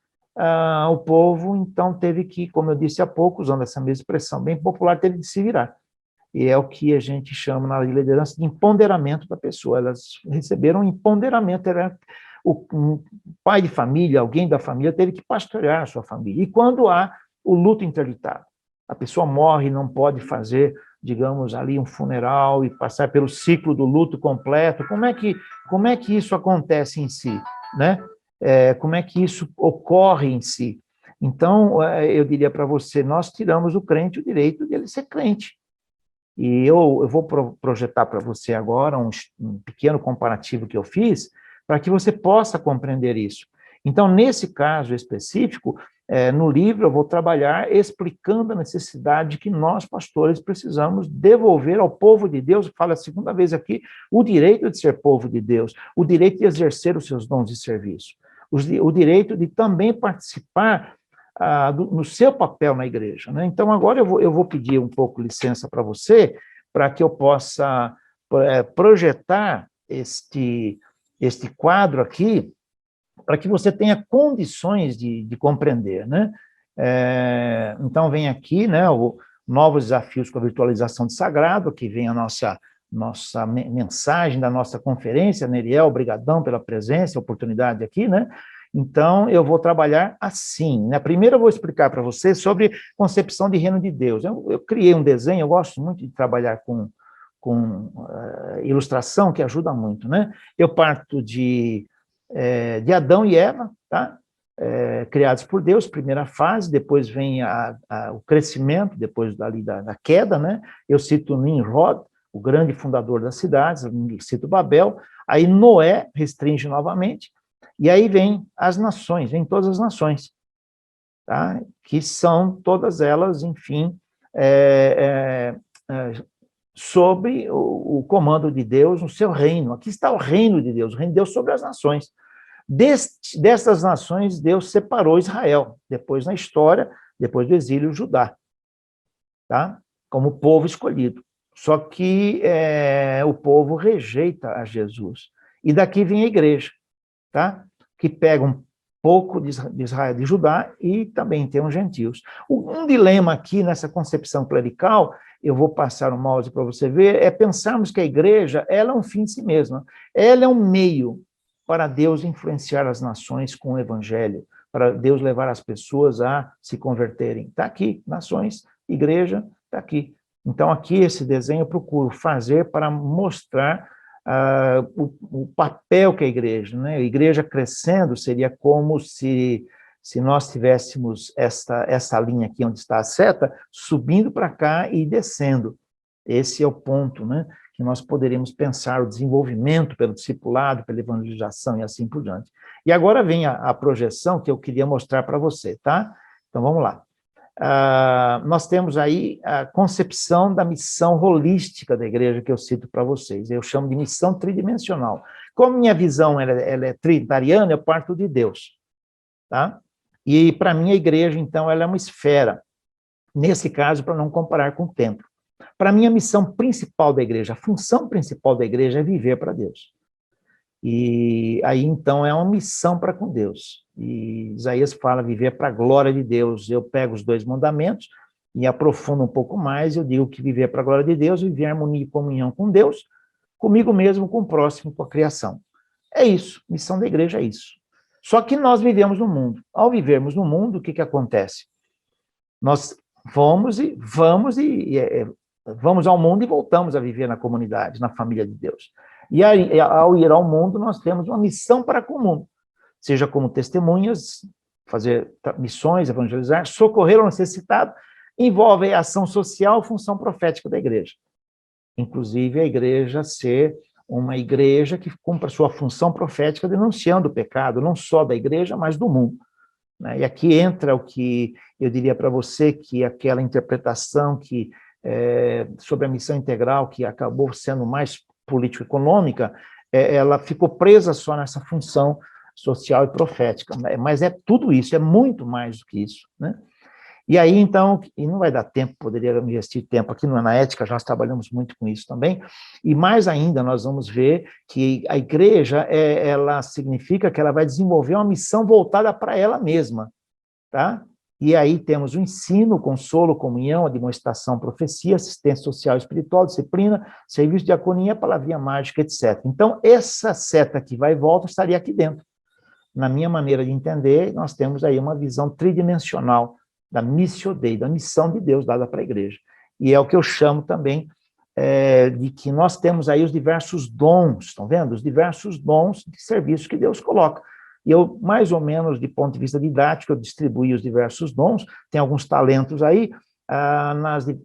[SPEAKER 11] o povo, então, teve que, como eu disse há pouco, usando essa mesma expressão bem popular, teve que se virar. E é o que a gente chama na liderança de empoderamento da pessoa. Elas receberam um empoderamento, um pai de família, alguém da família, teve que pastorear a sua família. E quando há o luto interditado, a pessoa morre e não pode fazer, digamos, ali um funeral e passar pelo ciclo do luto completo, como é que isso acontece em si, né? Como é que isso ocorre em si? Então, eu diria para você, nós tiramos do crente o direito de ele ser crente. E eu vou projetar para você agora um pequeno comparativo que eu fiz, para que você possa compreender isso. Então, nesse caso específico, no livro eu vou trabalhar explicando a necessidade que nós, pastores, precisamos devolver ao povo de Deus, falo a segunda vez aqui, o direito de ser povo de Deus, o direito de exercer os seus dons de serviço, o direito de também participar no seu papel na igreja, né? Então, agora eu vou pedir um pouco licença para você, para que eu possa projetar este quadro aqui, para que você tenha condições de compreender, né? Então, vem aqui, né, novos desafios com a virtualização de sagrado, que vem a nossa mensagem da nossa conferência, Neriel, obrigadão pela presença, oportunidade aqui, né? Então, eu vou trabalhar assim, né? Primeiro eu vou explicar para você sobre concepção de reino de Deus. Eu criei um desenho, eu gosto muito de trabalhar com ilustração, que ajuda muito, né? Eu parto de Adão e Eva, tá? Criados por Deus, primeira fase, depois vem o crescimento, depois da queda, né? Eu cito Nimrod, o grande fundador das cidades, cito Babel, aí Noé restringe novamente, e aí vem as nações, vem todas as nações, tá? Que são todas elas, enfim, sobre o comando de Deus no seu reino. Aqui está o reino de Deus, o reino de Deus sobre as nações. Dessas nações, Deus separou Israel, depois na história, depois do exílio, Judá, tá? Como povo escolhido. Só que o povo rejeita a Jesus. E daqui vem a igreja, tá? Que pega um pouco de Israel, de Judá, e também tem os gentios. Um dilema aqui nessa concepção clerical, eu vou passar o mouse para você ver, é pensarmos que a igreja, ela é um fim de si mesma. Ela é um meio para Deus influenciar as nações com o evangelho, para Deus levar as pessoas a se converterem. Está aqui, nações, igreja, está aqui. Então, aqui, esse desenho eu procuro fazer para mostrar o papel que a igreja, né? A igreja crescendo seria como se nós tivéssemos essa linha aqui onde está a seta, subindo para cá e descendo. Esse é o ponto, né? Que nós poderíamos pensar o desenvolvimento pelo discipulado, pela evangelização e assim por diante. E agora vem a projeção que eu queria mostrar para você, tá? Então, vamos lá. Nós temos aí a concepção da missão holística da igreja que eu cito para vocês. Eu chamo de missão tridimensional. Como minha visão ela é trinitariana, eu parto de Deus, tá? E para mim a igreja, então, ela é uma esfera. Nesse caso, para não comparar com o templo. Para mim, a missão principal da igreja, a função principal da igreja é viver para Deus. E aí, então, é uma missão para com Deus. E Isaías fala viver para a glória de Deus. Eu pego os 2 mandamentos e aprofundo um pouco mais, eu digo que viver para a glória de Deus, viver em harmonia e comunhão com Deus, comigo mesmo, com o próximo, com a criação. É isso, missão da igreja é isso. Só que nós vivemos no mundo. Ao vivermos no mundo, o que acontece? Nós vamos ao mundo e voltamos a viver na comunidade, na família de Deus. E aí, ao ir ao mundo, nós temos uma missão para com o mundo, seja como testemunhas, fazer missões, evangelizar, socorrer o necessitado, envolve a ação social, função profética da igreja. Inclusive, a igreja ser uma igreja que cumpra a sua função profética denunciando o pecado, não só da igreja, mas do mundo. E aqui entra o que eu diria para você, que aquela interpretação sobre a missão integral, que acabou sendo mais político-econômica, ela ficou presa só nessa função social e profética, mas é tudo isso, é muito mais do que isso, né? E aí, então, e não vai dar tempo, poderia investir tempo aqui na ética, nós trabalhamos muito com isso também, e mais ainda nós vamos ver que a igreja, ela significa que ela vai desenvolver uma missão voltada para ela mesma, tá? E aí temos o ensino, o consolo, comunhão, a demonstração, profecia, assistência social e espiritual, disciplina, serviço de diaconia, palavrinha mágica, etc. Então, essa seta que vai e volta estaria aqui dentro. Na minha maneira de entender, nós temos aí uma visão tridimensional da missio Dei, da missão de Deus dada para a igreja. E é o que eu chamo também de que nós temos aí os diversos dons, estão vendo? Os diversos dons de serviço que Deus coloca. E eu, mais ou menos, de ponto de vista didático, eu distribuí os diversos dons, tem alguns talentos aí,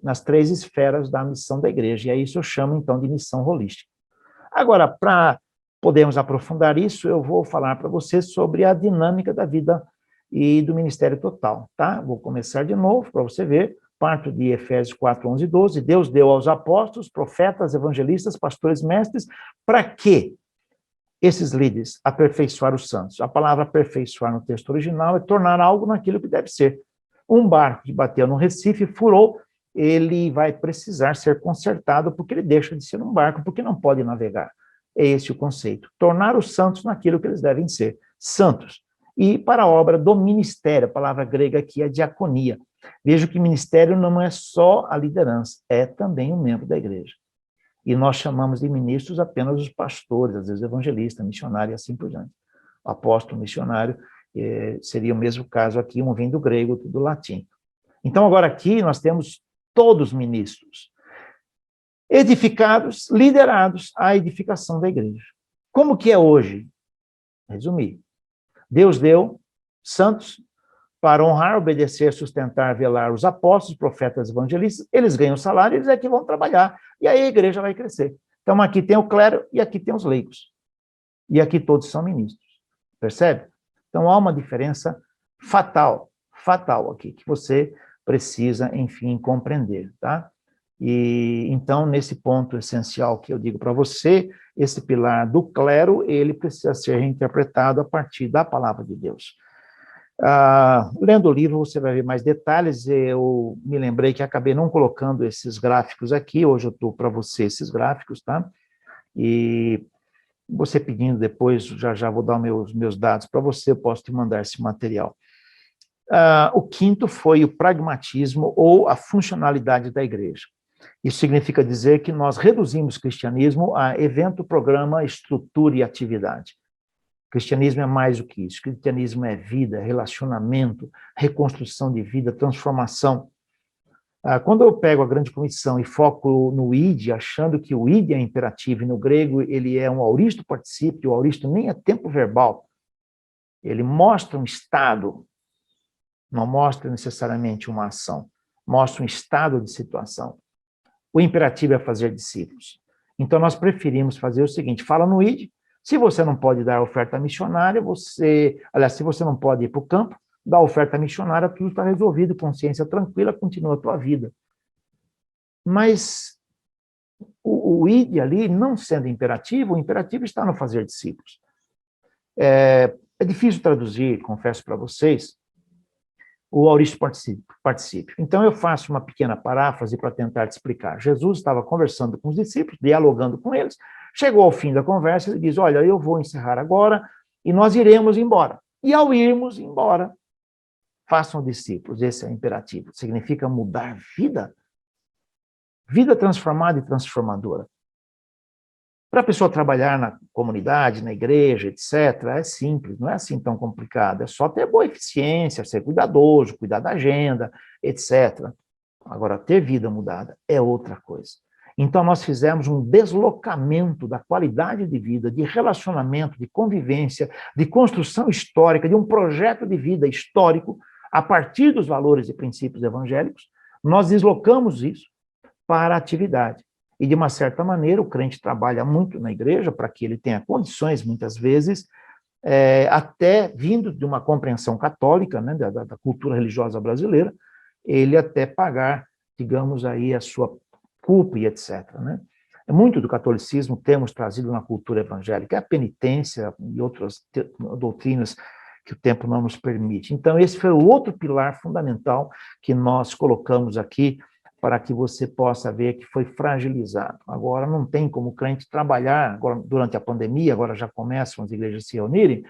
[SPEAKER 11] nas 3 esferas da missão da igreja, e é isso eu chamo, então, de missão holística. Agora, para podermos aprofundar isso, eu vou falar para vocês sobre a dinâmica da vida e do ministério total, tá? Vou começar de novo, para você ver, parto de Efésios 4, 11 e 12, Deus deu aos apóstolos, profetas, evangelistas, pastores, mestres, para quê? Esses líderes, aperfeiçoar os santos. A palavra aperfeiçoar no texto original é tornar algo naquilo que deve ser. Um barco que bateu no Recife, furou, ele vai precisar ser consertado porque ele deixa de ser um barco, porque não pode navegar. É esse o conceito. Tornar os santos naquilo que eles devem ser, santos. E para a obra do ministério, a palavra grega aqui é diaconia. Veja que ministério não é só a liderança, é também um membro da igreja. E nós chamamos de ministros apenas os pastores, às vezes evangelista, missionário e assim por diante. Apóstolo, missionário, Seria o mesmo caso aqui, um vem do grego, outro do latim. Então, agora aqui nós temos todos ministros, edificados, liderados à edificação da igreja. Como que é hoje? Resumir. Deus deu santos para honrar, obedecer, sustentar, velar os apóstolos, profetas, evangelistas, eles ganham salário, eles é que vão trabalhar, e aí a igreja vai crescer. Então, aqui tem o clero e aqui tem os leigos. E aqui todos são ministros. Percebe? Então, há uma diferença fatal aqui, que você precisa, enfim, compreender, tá? E, então, nesse ponto essencial que eu digo para você, esse pilar do clero, ele precisa ser reinterpretado a partir da palavra de Deus. Lendo o livro, você vai ver mais detalhes. Eu me lembrei que acabei não colocando esses gráficos aqui, hoje eu estou para você esses gráficos, tá? E você pedindo depois, já vou dar meus dados para você, eu posso te mandar esse material. O quinto foi o pragmatismo ou a funcionalidade da igreja. Isso significa dizer que nós reduzimos o cristianismo a evento, programa, estrutura e atividade. O cristianismo é mais do que isso. O cristianismo é vida, relacionamento, reconstrução de vida, transformação. Quando eu pego a grande comissão e foco no id, achando que o id é imperativo, e no grego ele é um auristo particípio, o auristo nem é tempo verbal, ele mostra um estado, não mostra necessariamente uma ação, mostra um estado de situação. O imperativo é fazer discípulos. Então, nós preferimos fazer o seguinte, fala no id, se você não pode dar oferta missionária, se você não pode ir para o campo, dá oferta missionária, tudo está resolvido, consciência tranquila, continua a tua vida. Mas o id ali, não sendo imperativo, o imperativo está no fazer discípulos. É difícil traduzir, confesso para vocês, o auristo particípio. Então, eu faço uma pequena paráfrase para tentar te explicar. Jesus estava conversando com os discípulos, dialogando com eles, chegou ao fim da conversa, ele diz, olha, eu vou encerrar agora e nós iremos embora. E ao irmos embora, façam discípulos, esse é o imperativo. Significa mudar vida. Vida transformada e transformadora. Para a pessoa trabalhar na comunidade, na igreja, etc., é simples, não é assim tão complicado. É só ter boa eficiência, ser cuidadoso, cuidar da agenda, etc. Agora, ter vida mudada é outra coisa. Então, nós fizemos um deslocamento da qualidade de vida, de relacionamento, de convivência, de construção histórica, de um projeto de vida histórico, a partir dos valores e princípios evangélicos, nós deslocamos isso para a atividade. E, de uma certa maneira, o crente trabalha muito na igreja para que ele tenha condições, muitas vezes, até vindo de uma compreensão católica, né, da cultura religiosa brasileira, ele até pagar, digamos aí, a sua culpa e etc. Né? Muito do catolicismo temos trazido na cultura evangélica, a penitência e outras doutrinas que o tempo não nos permite. Então, esse foi o outro pilar fundamental que nós colocamos aqui para que você possa ver que foi fragilizado. Agora, não tem como o crente trabalhar, agora, durante a pandemia, agora já começam as igrejas a se reunirem,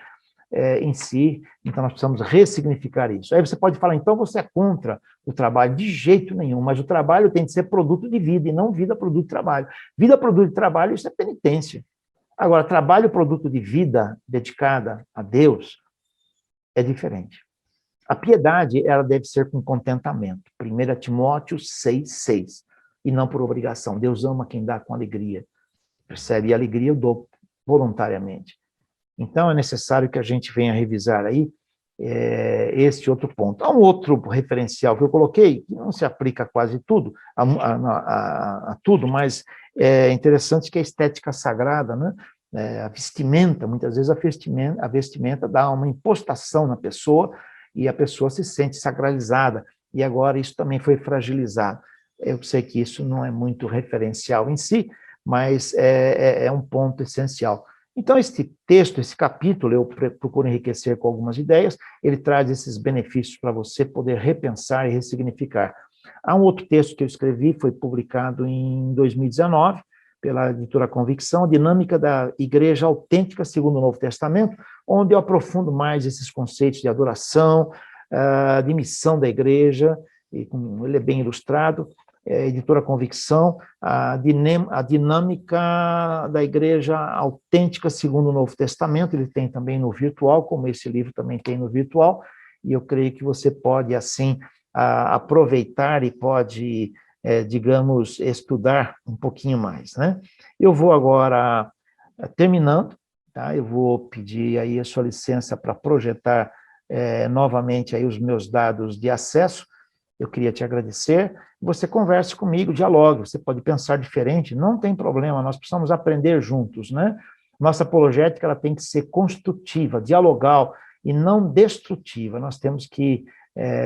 [SPEAKER 11] em si, então nós precisamos ressignificar isso. Aí você pode falar, então você é contra o trabalho, de jeito nenhum, mas o trabalho tem de ser produto de vida, e não vida, produto de trabalho. Vida, produto de trabalho, isso é penitência. Agora, trabalho, produto de vida dedicada a Deus, é diferente. A piedade, ela deve ser com contentamento. 1 Timóteo 6,6. E não por obrigação. Deus ama quem dá com alegria. Percebe? E a alegria eu dou voluntariamente. Então, é necessário que a gente venha revisar aí este outro ponto. Há um outro referencial que eu coloquei, que não se aplica a quase tudo, a tudo, mas é interessante que a estética sagrada, né? A vestimenta, muitas vezes a vestimenta dá uma impostação na pessoa, e a pessoa se sente sacralizada, e agora isso também foi fragilizado. Eu sei que isso não é muito referencial em si, mas é um ponto essencial. Então, este texto, esse capítulo, eu procuro enriquecer com algumas ideias, ele traz esses benefícios para você poder repensar e ressignificar. Há um outro texto que eu escrevi, foi publicado em 2019, pela editora Convicção, Dinâmica da Igreja Autêntica segundo o Novo Testamento, onde eu aprofundo mais esses conceitos de adoração, de missão da igreja, e ele é bem ilustrado, Editora Convicção, a dinâmica da igreja autêntica segundo o Novo Testamento. Ele tem também no virtual, como esse livro também tem no virtual, e eu creio que você pode, assim, aproveitar e pode, digamos, estudar um pouquinho mais, né? Eu vou agora, terminando, tá? Eu vou pedir aí a sua licença para projetar novamente aí os meus dados de acesso. Eu queria te agradecer. Você converse comigo, dialogue, você pode pensar diferente, não tem problema, nós precisamos aprender juntos, né? Nossa apologética, ela tem que ser construtiva, dialogal e não destrutiva. Nós temos que,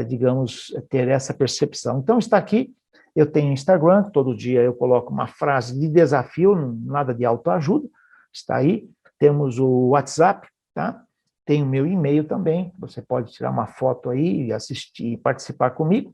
[SPEAKER 11] digamos, ter essa percepção. Então, está aqui, eu tenho Instagram, todo dia eu coloco uma frase de desafio, nada de autoajuda, está aí. Temos o WhatsApp, tá? Tem o meu e-mail também, você pode tirar uma foto aí e assistir e participar comigo,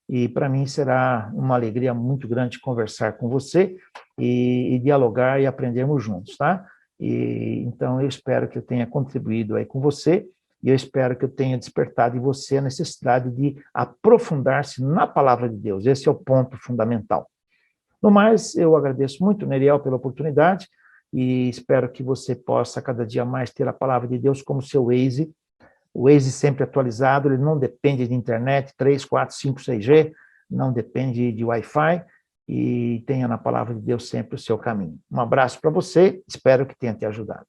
[SPEAKER 11] e para mim será uma alegria muito grande conversar com você e dialogar e aprendermos juntos, tá? Então eu espero que eu tenha contribuído aí com você, e eu espero que eu tenha despertado em você a necessidade de aprofundar-se na palavra de Deus. Esse é o ponto fundamental. No mais, eu agradeço muito, Neriel, pela oportunidade, e espero que você possa cada dia mais ter a palavra de Deus como seu Waze. O Waze sempre atualizado, ele não depende de internet, 3, 4, 5, 6G, não depende de Wi-Fi, e tenha na palavra de Deus sempre o seu caminho. Um abraço para você, espero que tenha te ajudado.